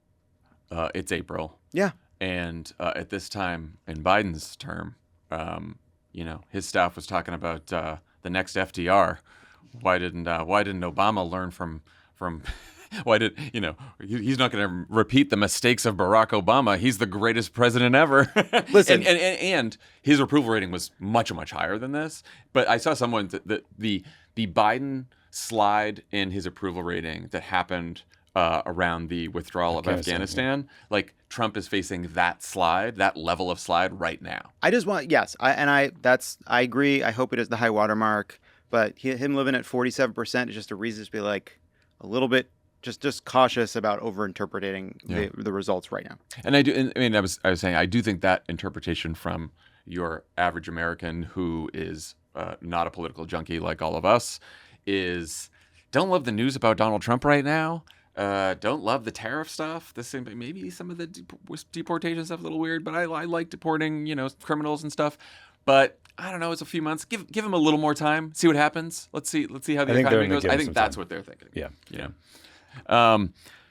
it's April. Yeah. And at this time in Biden's term, his staff was talking about the next FDR. Why didn't Obama learn from why did he's not going to repeat the mistakes of Barack Obama. He's the greatest president ever. Listen, and his approval rating was much higher than this. But I saw someone that the Biden slide in his approval rating that happened around the withdrawal of Afghanistan, like Trump is facing that level of slide right now. I just want I agree. I hope it is the high watermark. But him living at 47% is just a reason to be like a little bit. Just cautious about overinterpreting the results right now. And I was saying I do think that interpretation from your average American who is not a political junkie like all of us is don't love the news about Donald Trump right now. Don't love the tariff stuff. Maybe some of the deportation stuff a little weird, but I like deporting criminals and stuff. But I don't know. It's a few months. Give him a little more time. See what happens. Let's see how the economy goes. I think that's what they're thinking. Yeah.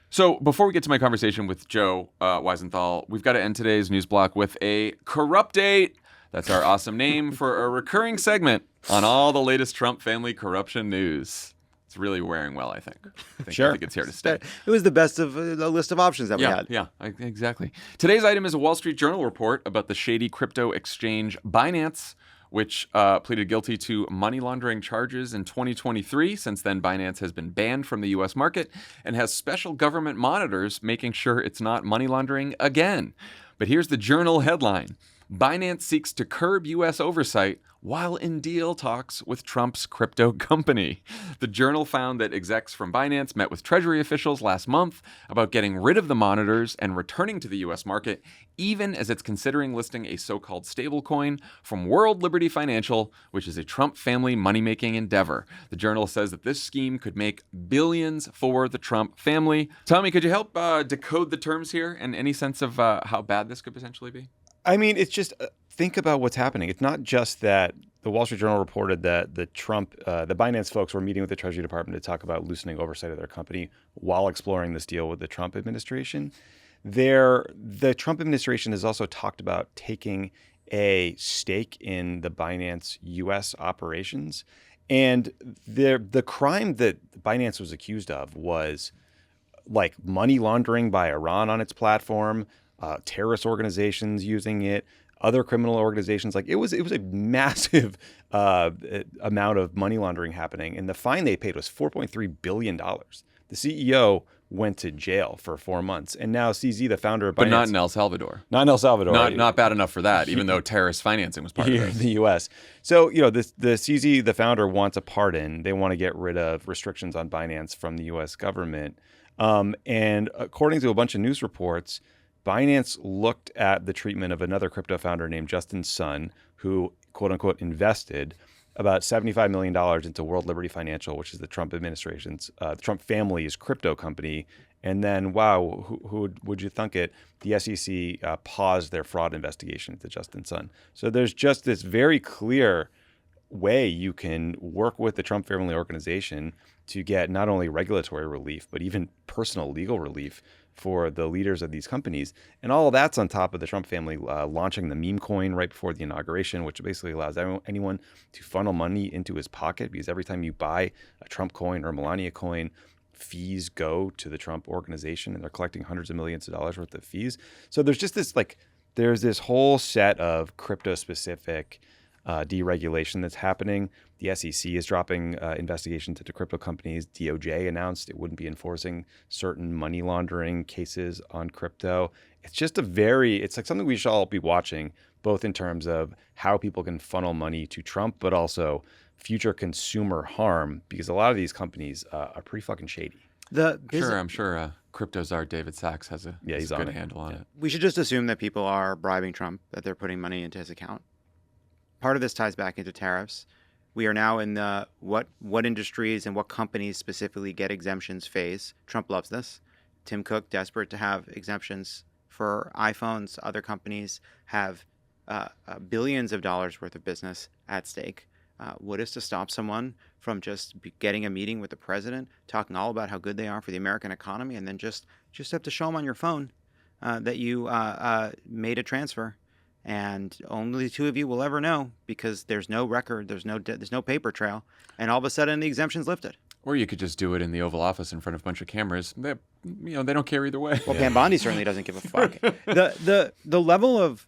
So before we get to my conversation with Joe Weisenthal, we've got to end today's news block with a Corrupdate. That's our awesome name for a recurring segment on all the latest Trump family corruption news. It's really wearing well, I think. Sure. I think it's here to stay. It was the best of the list of options that we had. Yeah, exactly. Today's item is a Wall Street Journal report about the shady crypto exchange Binance, which pleaded guilty to money laundering charges in 2023. Since then, Binance has been banned from the U.S. market and has special government monitors making sure it's not money laundering again. But here's the Journal headline. Binance seeks to curb U.S. oversight while in deal talks with Trump's crypto company. The Journal found that execs from Binance met with Treasury officials last month about getting rid of the monitors and returning to the U.S. market, even as it's considering listing a so-called stablecoin from World Liberty Financial, which is a Trump family money-making endeavor. The Journal says that this scheme could make billions for the Trump family. Tommy, could you help decode the terms here and any sense of how bad this could potentially be? I mean, it's just think about what's happening. It's not just that the Wall Street Journal reported that the Binance folks were meeting with the Treasury Department to talk about loosening oversight of their company while exploring this deal with the Trump administration. The Trump administration has also talked about taking a stake in the Binance U.S. operations. And the crime that Binance was accused of was like money laundering by Iran on its platform, terrorist organizations using it, other criminal organizations. Like it was a massive amount of money laundering happening. And the fine they paid was $4.3 billion. The CEO went to jail for 4 months. And now CZ, the founder of Binance. But not in El Salvador. Not in El Salvador. Not bad enough for that, even though terrorist financing was part of it. In the U.S. So, the CZ, the founder, wants a pardon. They want to get rid of restrictions on Binance from the U.S. government. And according to a bunch of news reports, Binance looked at the treatment of another crypto founder named Justin Sun, who, quote unquote, invested about $75 million into World Liberty Financial, which is the Trump administration's, the Trump family's crypto company. And then, wow, who would you thunk it? The SEC paused their fraud investigation into Justin Sun. So there's just this very clear way you can work with the Trump family organization to get not only regulatory relief, but even personal legal relief for the leaders of these companies. And all of that's on top of the Trump family launching the meme coin right before the inauguration, which basically allows anyone to funnel money into his pocket, because every time you buy a Trump coin or Melania coin, fees go to the Trump organization, and they're collecting hundreds of millions of dollars worth of fees. So there's just this there's this whole set of crypto specific deregulation that's happening. The SEC is dropping investigations into crypto companies. DOJ announced it wouldn't be enforcing certain money laundering cases on crypto. It's just it's like something we should all be watching, both in terms of how people can funnel money to Trump, but also future consumer harm, because a lot of these companies are pretty fucking shady. I'm sure crypto czar David Sachs has a good handle on it. We should just assume that people are bribing Trump, that they're putting money into his account. Part of this ties back into tariffs. We are now in the what industries and what companies specifically get exemptions phase. Trump loves this. Tim Cook, desperate to have exemptions for iPhones. Other companies have billions of dollars worth of business at stake. What is to stop someone from just getting a meeting with the president, talking all about how good they are for the American economy, and then just have to show them on your phone that you made a transfer, and only the two of you will ever know because there's no record, there's no paper trail, and all of a sudden the exemption's lifted. Or you could just do it in the Oval Office in front of a bunch of cameras. They don't care either way. Well, Pambondi certainly doesn't give a fuck. The level of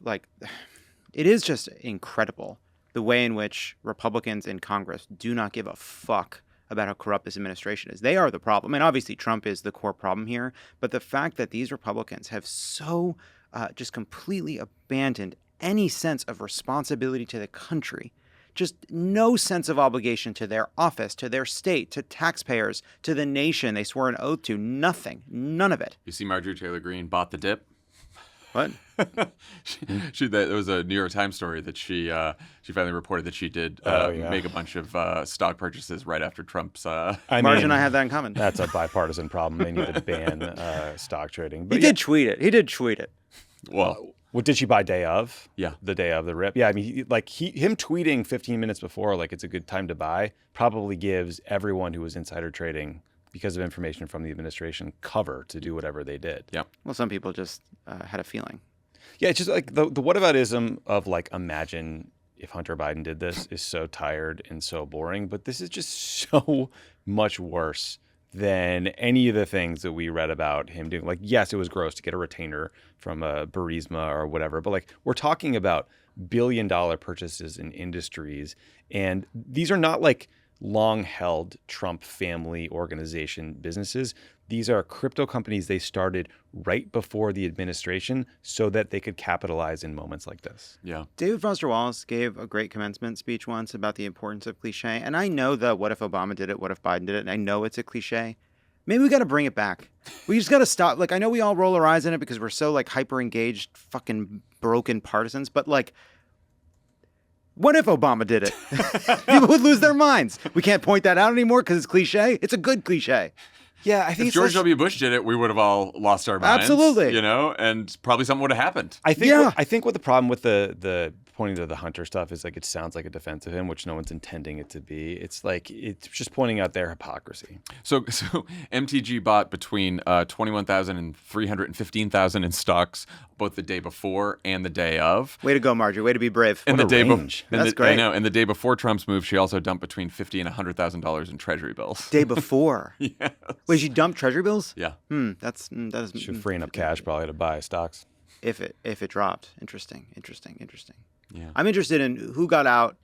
it is just incredible the way in which Republicans in Congress do not give a fuck about how corrupt this administration is. They are the problem. And obviously Trump is the core problem here. But the fact that these Republicans have so just completely abandoned any sense of responsibility to the country, just no sense of obligation to their office, to their state, to taxpayers, to the nation they swore an oath to, nothing, none of it. You see Marjorie Taylor Greene bought the dip? What? There was a New York Times story that she finally reported that she did make a bunch of stock purchases right after Trump's. Marge and I have that in common. That's a bipartisan problem. They need to ban stock trading. But He did tweet it. Well, what did she buy day of? Yeah, the day of the rip. Yeah, I mean, him tweeting 15 minutes before, like it's a good time to buy, probably gives everyone who was insider trading because of information from the administration cover to do whatever they did. Yeah. Well, some people just had a feeling. Yeah, it's just like the whataboutism of like, imagine if Hunter Biden did this is so tired and so boring, but this is just so much worse than any of the things that we read about him doing. Like, yes, it was gross to get a retainer from a Burisma or whatever, but like we're talking about billion-dollar purchases in industries, and these are not like long-held Trump family organization businesses. These are crypto companies they started right before the administration so that they could capitalize in moments like this. Yeah. David Foster Wallace gave a great commencement speech once about the importance of cliche. And I know the what if Obama did it, what if Biden did it, and I know it's a cliche. Maybe we got to bring it back. We just got to stop. Like, I know we all roll our eyes in it because we're so like hyper-engaged, fucking broken partisans, but like, what if Obama did it? People would lose their minds. We can't point that out anymore because it's cliche. It's a good cliche. Yeah, I think if George W. Bush did it, we would have all lost our minds. Absolutely. And probably something would have happened. I think what the problem with the pointing to the Hunter stuff is like it sounds like a defense of him, which no one's intending it to be. It's like it's just pointing out their hypocrisy. So MTG bought between 21,000 and 315,000 in stocks both the day before and the day of. Way to go, Marjorie. Way to be brave. And what the a day range. That's great. I know. And the day before Trump's move, she also dumped between $50,000 and $100,000 in Treasury bills. Day before. Yes. Wait, she dumped Treasury bills? Yeah. That is. She's freeing up cash probably to buy stocks. If it dropped. Interesting. Yeah. I'm interested in who got out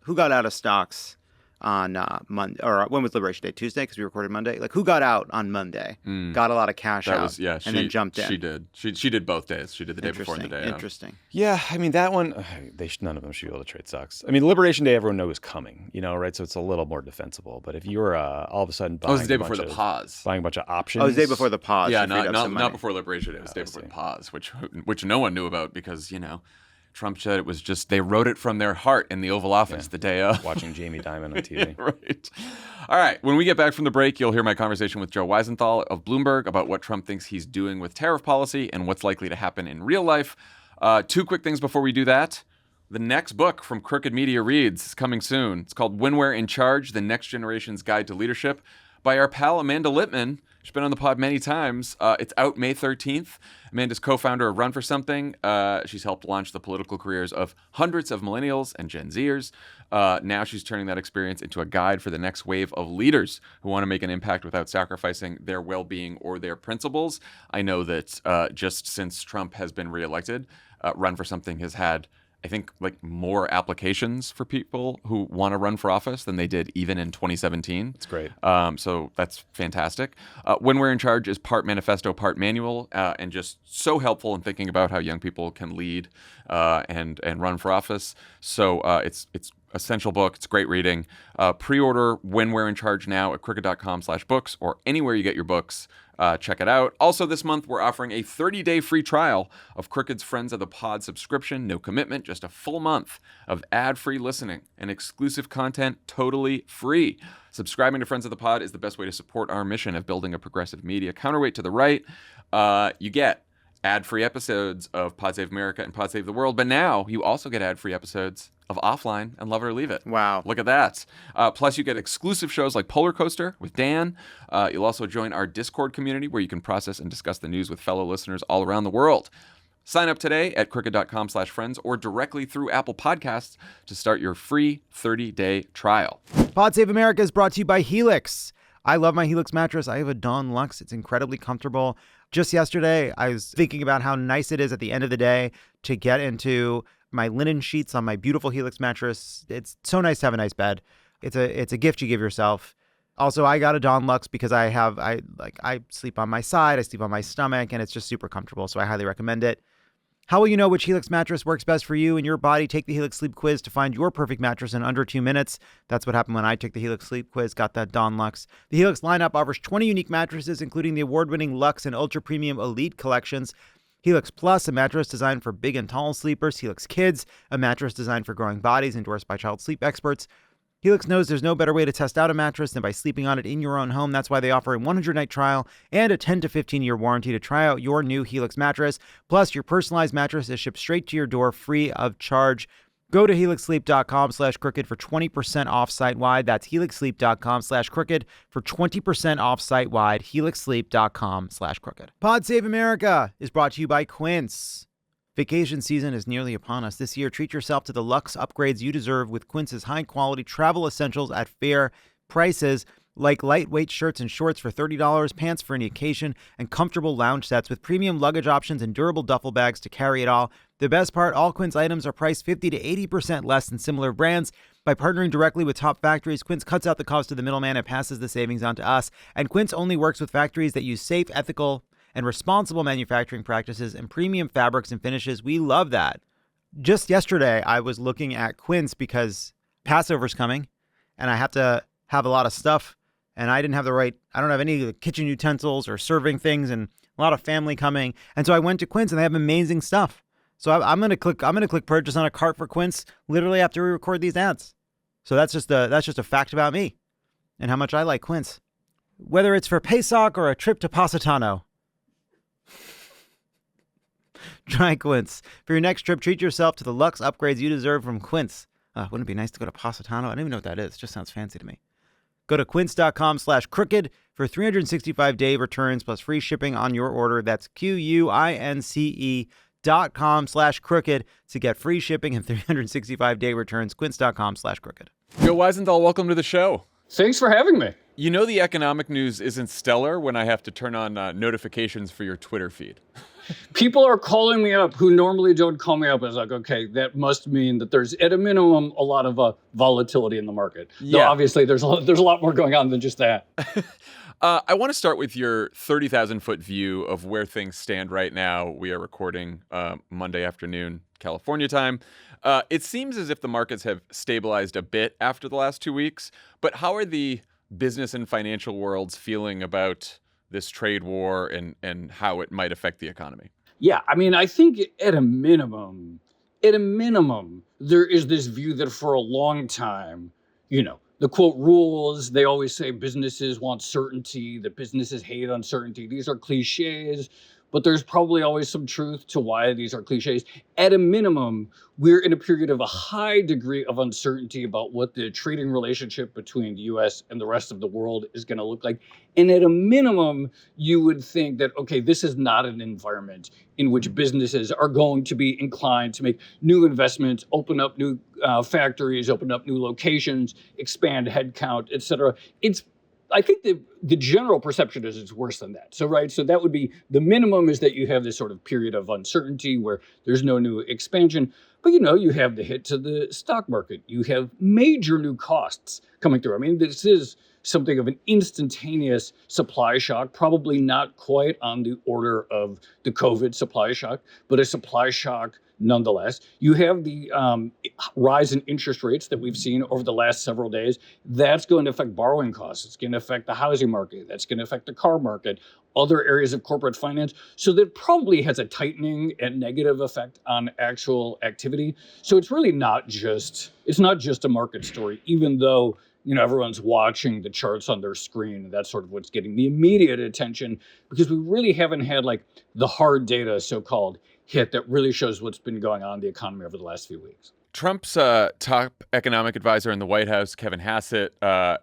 of stocks on Monday, or when was Liberation Day? Tuesday, because we recorded Monday. Like, who got out on Monday? Got a lot of cash out, and then jumped in. She did. She did both days. She did the day before and the day Interesting. Yeah, I mean that one. None of them should be able to trade stocks. I mean, Liberation Day, everyone knows is coming. Right? So it's a little more defensible. But if you're all of a sudden buying, it was the day before the pause, buying a bunch of options. Oh, it was the day before the pause. Yeah, not before Liberation Day. It was the day before the pause, which no one knew about because Trump said it was just they wrote it from their heart in the Oval Office the day of. Watching Jamie Dimon on TV. Right. All right. When we get back from the break, you'll hear my conversation with Joe Weisenthal of Bloomberg about what Trump thinks he's doing with tariff policy and what's likely to happen in real life. Two quick things before we do that. The next book from Crooked Media Reads is coming soon. It's called When We're in Charge, The Next Generation's Guide to Leadership by our pal Amanda Littman. She's been on the pod many times. It's out May 13th. Amanda's co-founder of Run for Something. She's helped launch the political careers of hundreds of millennials and Gen Zers. Now she's turning that experience into a guide for the next wave of leaders who want to make an impact without sacrificing their well-being or their principles. I know that just since Trump has been reelected, Run for Something has had, I think, like more applications for people who want to run for office than they did even in 2017. It's great. So that's fantastic. When We're in Charge is part manifesto, part manual, and just so helpful in thinking about how young people can lead and run for office. So it's essential book. It's great reading. Pre-order When We're in Charge now at crooked.com/books or anywhere you get your books. Check it out. Also this month, we're offering a 30-day free trial of Crooked's Friends of the Pod subscription. No commitment, just a full month of ad-free listening and exclusive content totally free. Subscribing to Friends of the Pod is the best way to support our mission of building a progressive media counterweight to the right. You get ad-free episodes of Pod Save America and Pod Save the World, but now you also get ad-free episodes of Offline and Love It or Leave It. Wow. Look at that. Plus, you get exclusive shows like Polar Coaster with Dan. You'll also join our Discord community where you can process and discuss the news with fellow listeners all around the world. Sign up today at crooked.com/friends or directly through Apple Podcasts to start your free 30-day trial. Pod Save America is brought to you by Helix. I love my Helix mattress. I have a Dawn Luxe. It's incredibly comfortable. Just yesterday, I was thinking about how nice it is at the end of the day to get into my linen sheets on my beautiful Helix mattress. It's so nice to have a nice bed. It's a gift you give yourself. Also, I got a Dawn Luxe because I sleep on my side, I sleep on my stomach, and it's just super comfortable. So I highly recommend it. How will you know which Helix mattress works best for you and your body? Take the Helix Sleep Quiz to find your perfect mattress in under 2 minutes. That's what happened when I took the Helix Sleep Quiz, got that Dawn Luxe. The Helix lineup offers 20 unique mattresses, including the award-winning Luxe and Ultra Premium Elite collections. Helix Plus, a mattress designed for big and tall sleepers. Helix Kids, a mattress designed for growing bodies, endorsed by child sleep experts. Helix knows there's no better way to test out a mattress than by sleeping on it in your own home. That's why they offer a 100-night trial and a 10 to 15-year warranty to try out your new Helix mattress. Plus, your personalized mattress is shipped straight to your door free of charge. Go to helixsleep.com/crooked for 20% off site-wide. That's helixsleep.com/crooked for 20% off site-wide. helixsleep.com/crooked. Pod Save America is brought to you by Quince. Vacation season is nearly upon us. This year, treat yourself to the luxe upgrades you deserve with Quince's high-quality travel essentials at fair prices, like lightweight shirts and shorts for $30, pants for any occasion, and comfortable lounge sets with premium luggage options and durable duffel bags to carry it all. The best part, all Quince items are priced 50 to 80% less than similar brands. By partnering directly with top factories, Quince cuts out the cost of the middleman and passes the savings on to us. And Quince only works with factories that use safe, ethical, and responsible manufacturing practices and premium fabrics and finishes. We love that. Just yesterday, I was looking at Quince because Passover's coming and I have to have a lot of stuff, and I don't have any kitchen utensils or serving things, and a lot of family coming. And so I went to Quince and they have amazing stuff. So I'm going to click purchase on a cart for Quince literally after we record these ads. So that's just a fact about me and how much I like Quince. Whether it's for Pesach or a trip to Positano, try Quince. For your next trip, treat yourself to the luxe upgrades you deserve from Quince. Wouldn't it be nice to go to Positano? I don't even know what that is. It just sounds fancy to me. Go to quince.com/crooked for 365-day returns plus free shipping on your order. That's QUINCE.com/crooked to get free shipping and 365-day returns. Quince.com/crooked. Joe Weisenthal, welcome to the show. Thanks for having me. You know the economic news isn't stellar when I have to turn on notifications for your Twitter feed. People are calling me up who normally don't call me up. I was like, okay, that must mean that there's, at a minimum, a lot of volatility in the market. Yeah. Though obviously, there's a lot more going on than just that. I want to start with your 30,000-foot view of where things stand right now. We are recording Monday afternoon, California time. It seems as if the markets have stabilized a bit after the last 2 weeks, but how are the business and financial worlds feeling about this trade war and how it might affect the economy? Yeah, I mean, I think at a minimum, there is this view that for a long time, the quote rules, they always say businesses want certainty, that businesses hate uncertainty. These are cliches, but there's probably always some truth to why these are cliches. At a minimum, we're in a period of a high degree of uncertainty about what the trading relationship between the U.S. and the rest of the world is going to look like. And at a minimum, you would think that, okay, this is not an environment in which businesses are going to be inclined to make new investments, open up new factories, open up new locations, expand headcount, et cetera. I think the general perception is it's worse than that. So that would be the minimum, is that you have this sort of period of uncertainty where there's no new expansion. But, you have the hit to the stock market. You have major new costs coming through. I mean, this is something of an instantaneous supply shock, probably not quite on the order of the COVID supply shock, but a supply shock nonetheless. You have the rise in interest rates that we've seen over the last several days. That's going to affect borrowing costs. It's going to affect the housing market. That's going to affect the car market, other areas of corporate finance. So that probably has a tightening and negative effect on actual activity. So it's really not just a market story, even though everyone's watching the charts on their screen. That's sort of what's getting the immediate attention, because we really haven't had like the hard data, so-called, hit that really shows what's been going on in the economy over the last few weeks. Trump's top economic advisor in the White House, Kevin Hassett,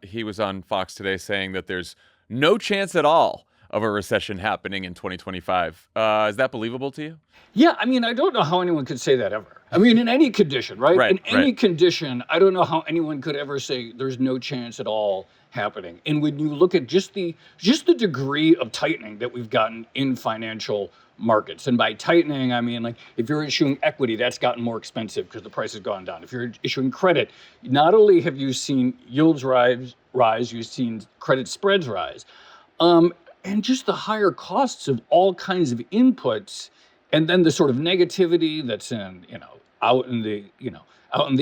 he was on Fox today saying that there's no chance at all of a recession happening in 2025. Is that believable to you? Yeah, I mean, I don't know how anyone could say that ever. I mean, in any condition, right? In any condition, I don't know how anyone could ever say there's no chance at all happening. And when you look at just the degree of tightening that we've gotten in financial markets, and by tightening, I mean, like, if you're issuing equity, that's gotten more expensive because the price has gone down. If you're issuing credit, not only have you seen yields rise, you've seen credit spreads rise. And just the higher costs of all kinds of inputs, and then the sort of negativity that's out in the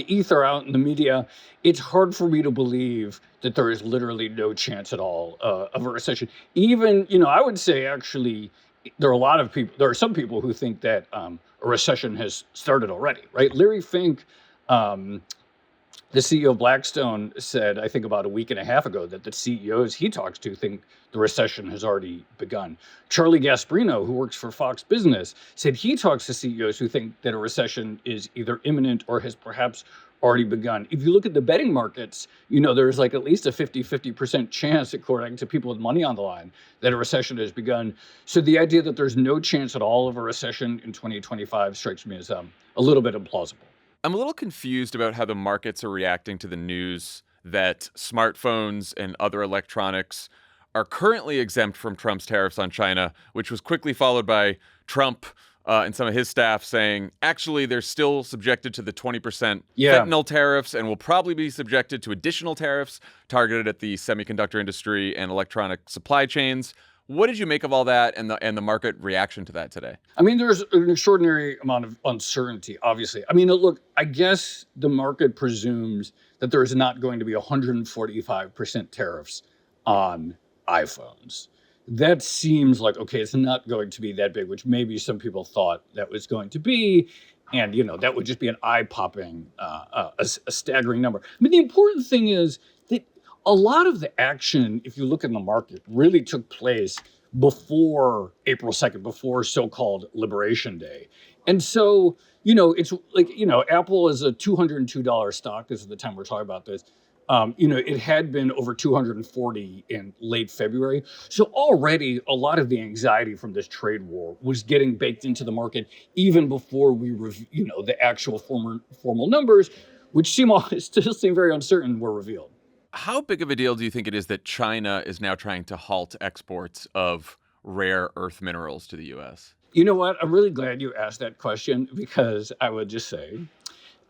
ether, out in the media. It's hard for me to believe that there is literally no chance at all of a recession. Even, I would say actually there are some people who think that a recession has started already, right? Larry Fink, the CEO of Blackstone, said, I think about a week and a half ago, that the CEOs he talks to think the recession has already begun. Charlie Gasparino, who works for Fox Business, said he talks to CEOs who think that a recession is either imminent or has perhaps already begun. If you look at the betting markets, there's like at least a 50% chance, according to people with money on the line, that a recession has begun. So the idea that there's no chance at all of a recession in 2025 strikes me as a little bit implausible. I'm a little confused about how the markets are reacting to the news that smartphones and other electronics are currently exempt from Trump's tariffs on China, which was quickly followed by Trump and some of his staff saying, actually, they're still subjected to the 20% fentanyl tariffs and will probably be subjected to additional tariffs targeted at the semiconductor industry and electronic supply chains. What did you make of all that and the market reaction to that today? I mean, there's an extraordinary amount of uncertainty, obviously. I mean, look, I guess the market presumes that there is not going to be 145% tariffs on iPhones. That seems like, okay, it's not going to be that big, which maybe some people thought that was going to be. And, that would just be an eye-popping, a staggering number. I mean, the important thing is that a lot of the action, if you look in the market, really took place before April 2nd, before so-called Liberation Day. And so, it's like, Apple is a $202 stock. This is the time we're talking about this. It had been over 240 in late February. So already a lot of the anxiety from this trade war was getting baked into the market even before we, the actual formal numbers, which still seem very uncertain, were revealed. How big of a deal do you think it is that China is now trying to halt exports of rare earth minerals to the U.S.? You know what? I'm really glad you asked that question, because I would just say,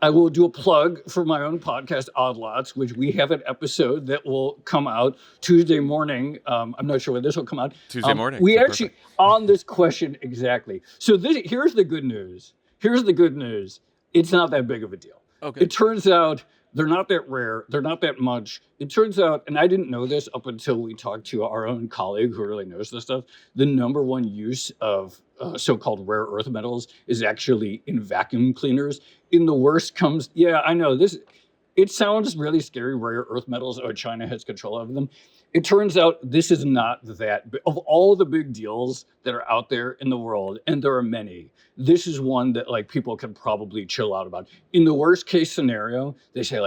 I will do a plug for my own podcast, Odd Lots, which we have an episode that will come out Tuesday morning. I'm not sure when this will come out. Tuesday morning. We actually, on this question, exactly. So here's the good news. It's not that big of a deal. Okay. It turns out they're not that rare. They're not that much. It turns out, and I didn't know this up until we talked to our own colleague who really knows this stuff, the number one use of so-called rare earth metals is actually in vacuum cleaners. In the worst comes, I know this, it sounds really scary, rare earth metals, China has control of them. It turns out this is not that big. Of all the big deals that are out there in the world, and there are many, this is one that people can probably chill out about. In the worst case scenario, they say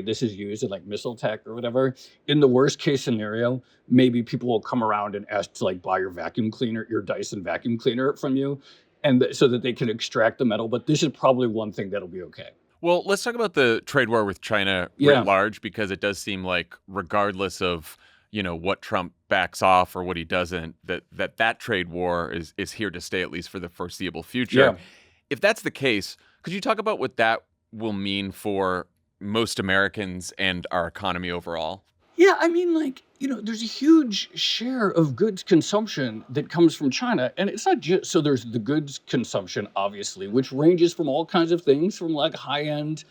this is used in missile tech or whatever. In the worst case scenario, maybe people will come around and ask to buy your vacuum cleaner, your Dyson vacuum cleaner from you, and so that they can extract the metal. But this is probably one thing that'll be okay. Well, let's talk about the trade war with China writ large, because it does seem like regardless of what Trump backs off or what he doesn't, that trade war is here to stay, at least for the foreseeable future. Yeah. If that's the case, could you talk about what that will mean for most Americans and our economy overall? Yeah, I mean, like, there's a huge share of goods consumption that comes from China. And it's not just, so there's the goods consumption, obviously, which ranges from all kinds of things, from like high-end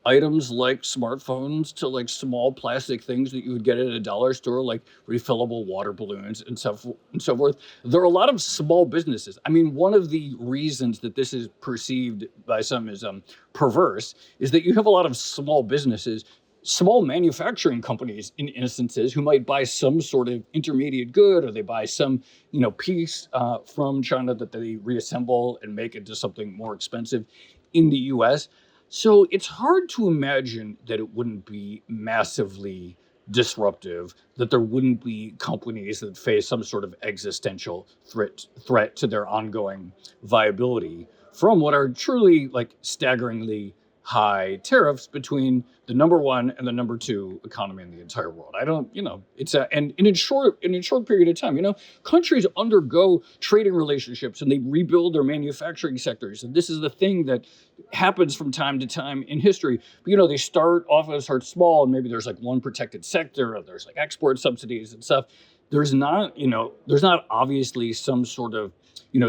items like smartphones to like small plastic things that you would get at a dollar store, like refillable water balloons and so forth. There are a lot of small businesses. I mean, one of the reasons that this is perceived by some as perverse is that you have a lot of small businesses, small manufacturing companies in instances, who might buy some sort of intermediate good, or they buy some, piece from China that they reassemble and make into something more expensive in the US. So it's hard to imagine that it wouldn't be massively disruptive, that there wouldn't be companies that face some sort of existential threat to their ongoing viability from what are truly like staggeringly high tariffs between the number one and the number two economy in the entire world. I don't, it's and in a short period of time, countries undergo trading relationships and they rebuild their manufacturing sectors. And this is the thing that happens from time to time in history. But, they start small, and maybe there's like one protected sector, or there's like export subsidies and stuff. There's not obviously some sort of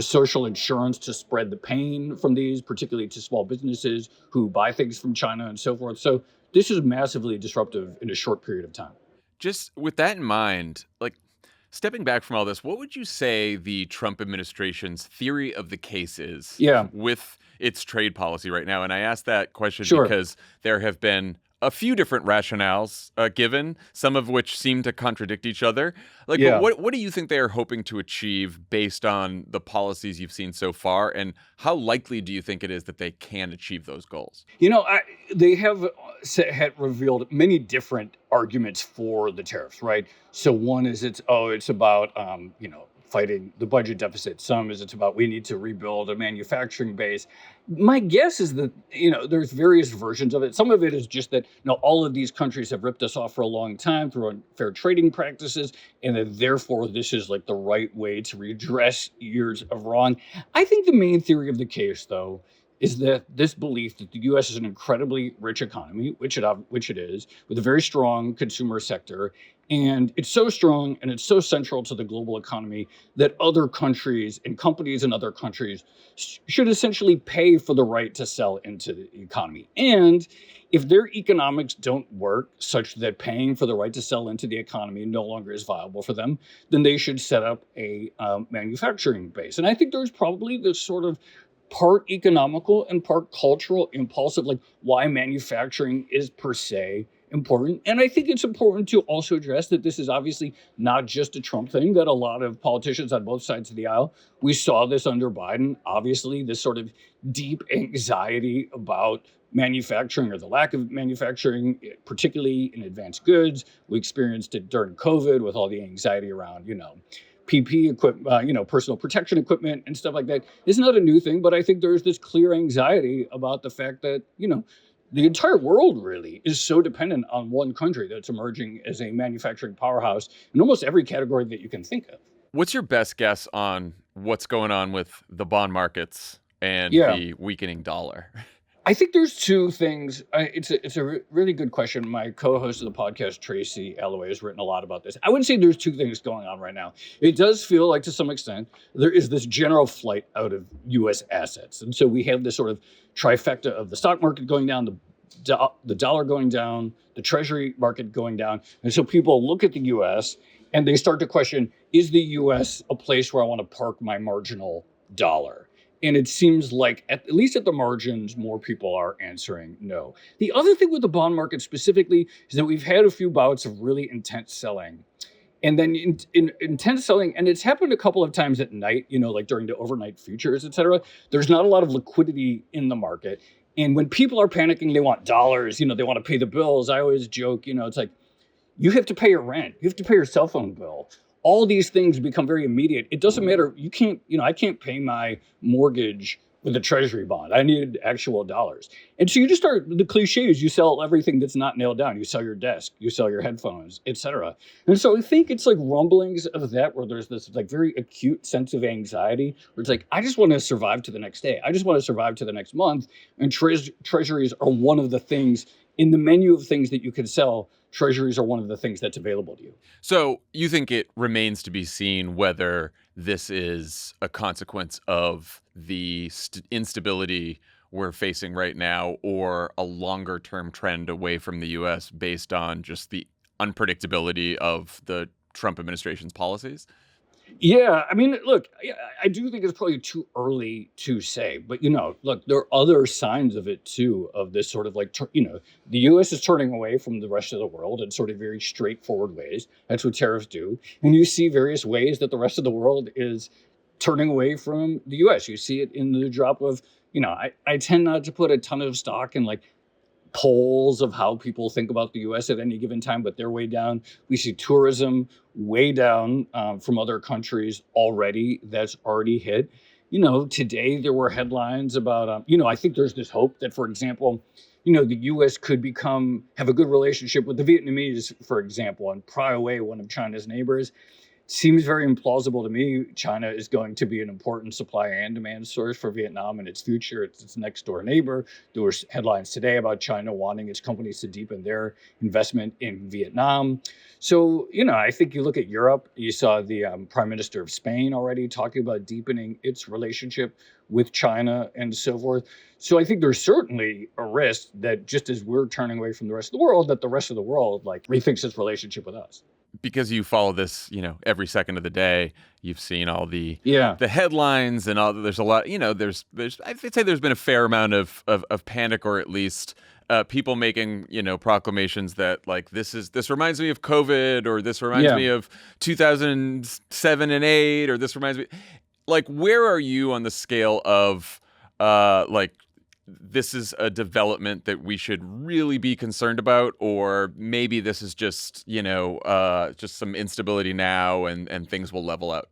social insurance to spread the pain from these, particularly to small businesses who buy things from China and so forth. So this is massively disruptive in a short period of time. Just with that in mind, like stepping back from all this, what would you say the Trump administration's theory of the case is with its trade policy right now? And I ask that question because there have been a few different rationales given, some of which seem to contradict each other. Like, what do you think they are hoping to achieve based on the policies you've seen so far? And how likely do you think it is that they can achieve those goals? They have revealed many different arguments for the tariffs, right? So one is it's about, fighting the budget deficit. Some is it's about we need to rebuild a manufacturing base. My guess is that, there's various versions of it. Some of it is just that, all of these countries have ripped us off for a long time through unfair trading practices, and that therefore this is like the right way to redress years of wrong. I think the main theory of the case, though, is that this belief that the U.S. is an incredibly rich economy, which it is, with a very strong consumer sector, and it's so strong and it's so central to the global economy that other countries and companies in other countries should essentially pay for the right to sell into the economy. And if their economics don't work such that paying for the right to sell into the economy no longer is viable for them, then they should set up a manufacturing base. And I think there's probably this sort of part economical and part cultural impulse of like why manufacturing is per se important. And I think it's important to also address that this is obviously not just a Trump thing, that a lot of politicians on both sides of the aisle, we saw this under Biden, obviously this sort of deep anxiety about manufacturing or the lack of manufacturing, particularly in advanced goods. We experienced it during COVID with all the anxiety around, PPE equipment, personal protection equipment and stuff like that. It's not a new thing, but I think there's this clear anxiety about the fact that, the entire world really is so dependent on one country that's emerging as a manufacturing powerhouse in almost every category that you can think of. What's your best guess on what's going on with the bond markets and the weakening dollar? I think there's two things. It's a really good question. My co-host of the podcast, Tracy Alloway, has written a lot about this. I would say there's two things going on right now. It does feel like, to some extent, there is this general flight out of U.S. assets. And so we have this sort of trifecta of the stock market going down, the dollar going down, the treasury market going down. And so people look at the U.S. and they start to question, is the U.S. a place where I want to park my marginal dollar? And it seems like, at least at the margins, more people are answering no. The other thing with the bond market specifically is that we've had a few bouts of really intense selling. And then in intense selling, and it's happened a couple of times at night, like during the overnight futures, et cetera. There's not a lot of liquidity in the market. And when people are panicking, they want dollars, they want to pay the bills. I always joke, it's like, you have to pay your rent. You have to pay your cell phone bill. All these things become very immediate. It doesn't matter. You can't, I can't pay my mortgage with a treasury bond. I need actual dollars. And so you just start, the cliches, you sell everything that's not nailed down. You sell your desk, you sell your headphones, etc. And so I think it's like rumblings of that, where there's this like very acute sense of anxiety, where it's like, I just want to survive to the next day. I just want to survive to the next month. And treasuries are one of the things in the menu of things that you can sell treasuries are one of the things that's available to you. So you think it remains to be seen whether this is a consequence of the instability we're facing right now, or a longer-term trend away from the U.S. based on just the unpredictability of the Trump administration's policies? Yeah, I mean, look, I do think it's probably too early to say, but look, there are other signs of it too, of this sort of like, the U.S. is turning away from the rest of the world in sort of very straightforward ways. That's what tariffs do. And you see various ways that the rest of the world is turning away from the U.S. You see it in the drop of, I tend not to put a ton of stock in like polls of how people think about the U.S. at any given time, but they're way down. We see tourism way down from other countries already. That's already hit. Today there were headlines about, I think there's this hope that, for example, the U.S. could have a good relationship with the Vietnamese, for example, and pry away one of China's neighbors. Seems very implausible to me. China is going to be an important supply and demand source for Vietnam in its future. It's its next door neighbor. There were headlines today about China wanting its companies to deepen their investment in Vietnam. So, I think you look at Europe, you saw the Prime Minister of Spain already talking about deepening its relationship with China and so forth. So I think there's certainly a risk that just as we're turning away from the rest of the world, that the rest of the world rethinks its relationship with us. Because you follow this, every second of the day, you've seen all the headlines and all. There's a lot, there's I'd say there's been a fair amount of panic, or at least people making proclamations that like this reminds me of COVID, or this reminds me of 2007 and 2008, or this reminds me. Like, where are you on the scale of this is a development that we should really be concerned about, or maybe this is just, just some instability now and things will level out?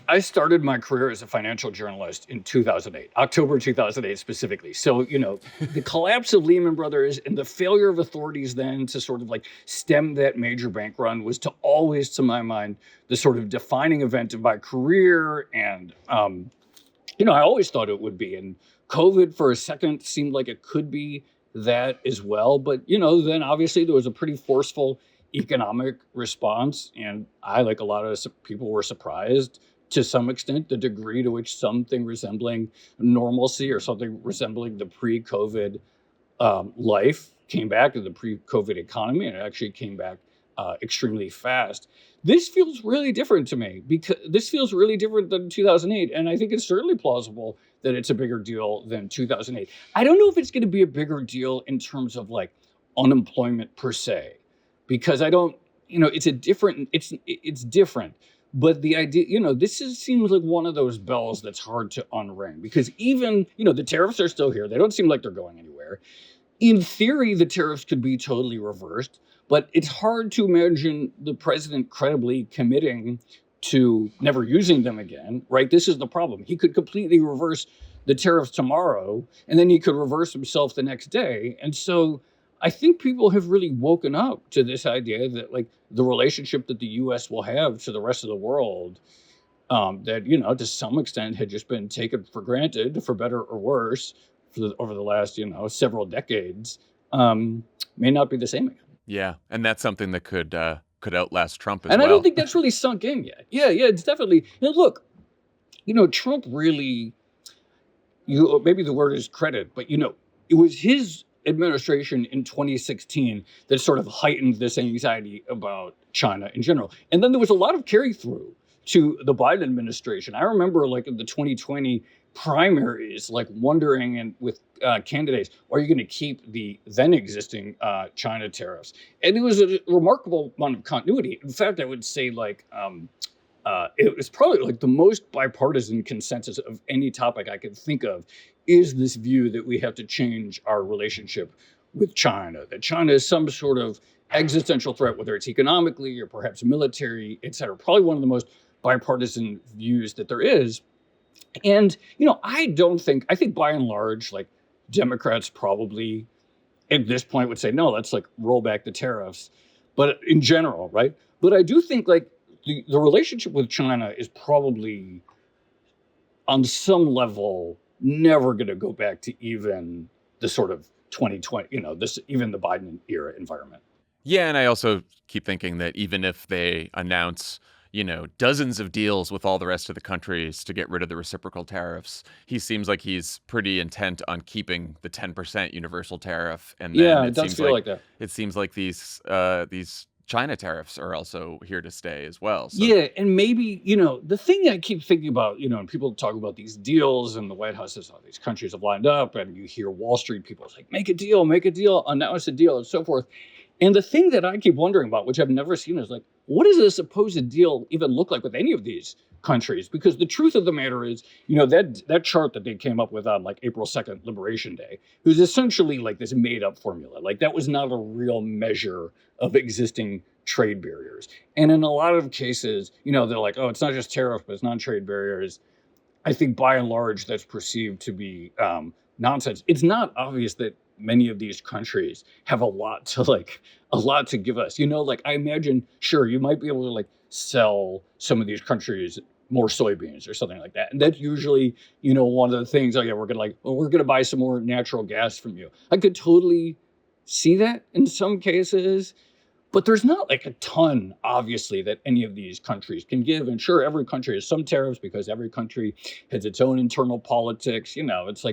I started my career as a financial journalist in 2008, October 2008 specifically. So, the collapse of Lehman Brothers and the failure of authorities then to sort of stem that major bank run was always, to my mind, the sort of defining event of my career. And, I always thought it would be. And COVID for a second seemed like it could be that as well. But, then obviously there was a pretty forceful economic response. And I, like a lot of people, were surprised to some extent the degree to which something resembling normalcy or something resembling the pre-COVID life came back to the pre-COVID economy. And it actually came back extremely fast. This feels really different to me, because this feels really different than 2008. And I think it's certainly plausible that it's a bigger deal than 2008. I don't know if it's going to be a bigger deal in terms of unemployment per se, because I don't, it's different. But the idea, this seems like one of those bells that's hard to unring, because even, the tariffs are still here. They don't seem like they're going anywhere. In theory, the tariffs could be totally reversed, but it's hard to imagine the president credibly committing to never using them again, right? This is the problem. He could completely reverse the tariffs tomorrow, and then he could reverse himself the next day. And so I think people have really woken up to this idea that the relationship that the U.S. will have to the rest of the world, that, to some extent had just been taken for granted, for better or worse, over the last, several decades, may not be the same again. Yeah, and that's something that could outlast Trump as well. And I don't think that's really sunk in yet. Yeah, it's definitely. Look, Trump really, maybe the word is credit, but it was his administration in 2016 that sort of heightened this anxiety about China in general. And then there was a lot of carry through to the Biden administration. I remember in the 2020 primaries, wondering and with candidates, are you going to keep the then existing China tariffs? And it was a remarkable amount of continuity. In fact, I would say it was probably the most bipartisan consensus of any topic I could think of is this view that we have to change our relationship with China, that China is some sort of existential threat, whether it's economically or perhaps military, et cetera. Probably one of the most bipartisan views that there is. And, I think by and large, Democrats probably at this point would say, no, let's roll back the tariffs. But in general, right? But I do think the relationship with China is probably on some level never going to go back to even the sort of 2020, even the Biden era environment. Yeah, and I also keep thinking that even if they announce, dozens of deals with all the rest of the countries to get rid of the reciprocal tariffs, he seems like he's pretty intent on keeping the 10% universal tariff. And then it does feel like that. It seems like these China tariffs are also here to stay as well. So. Yeah, and maybe, the thing I keep thinking about, and people talk about these deals, and the White House says all these countries have lined up, and you hear Wall Street people say, make a deal, announce a deal, and so forth. And the thing that I keep wondering about, which I've never seen, is what does a supposed deal even look like with any of these countries? Because the truth of the matter is, that chart that they came up with on April 2nd, Liberation Day, was essentially this made up formula. That was not a real measure of existing trade barriers. And in a lot of cases, they're like, oh, it's not just tariff, but it's non-trade barriers. I think by and large, that's perceived to be nonsense. It's not obvious that many of these countries have a lot to give us. I imagine, sure, you might be able to sell some of these countries more soybeans or something like that. And that's usually, one of the things, we're gonna buy some more natural gas from you. I could totally see that in some cases, but there's not a ton, obviously, that any of these countries can give. And sure, every country has some tariffs because every country has its own internal politics. It's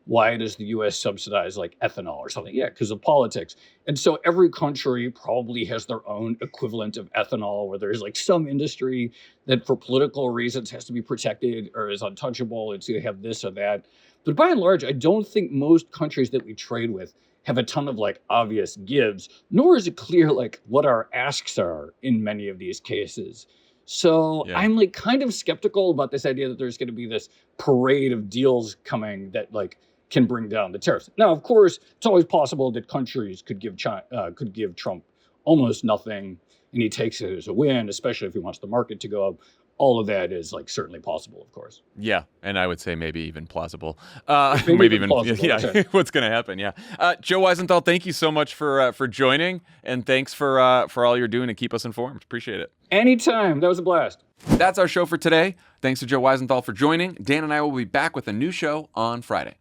why does the U.S. subsidize ethanol or something? Yeah, because of politics. And so every country probably has their own equivalent of ethanol, where there's some industry that for political reasons has to be protected or is untouchable. It's either have this or that. But by and large, I don't think most countries that we trade with have a ton of obvious gives, nor is it clear what our asks are in many of these cases. So yeah. I'm kind of skeptical about this idea that there's going to be this parade of deals coming that can bring down the tariffs. Now, of course, it's always possible that countries could give Trump almost nothing, and he takes it as a win, especially if he wants the market to go up. All of that is certainly possible, of course. Yeah, and I would say maybe even plausible. Maybe even plausible, yeah. What's going to happen? Yeah. Joe Weisenthal, thank you so much for joining, and thanks for all you're doing to keep us informed. Appreciate it. Anytime. That was a blast. That's our show for today. Thanks to Joe Weisenthal for joining. Dan and I will be back with a new show on Friday.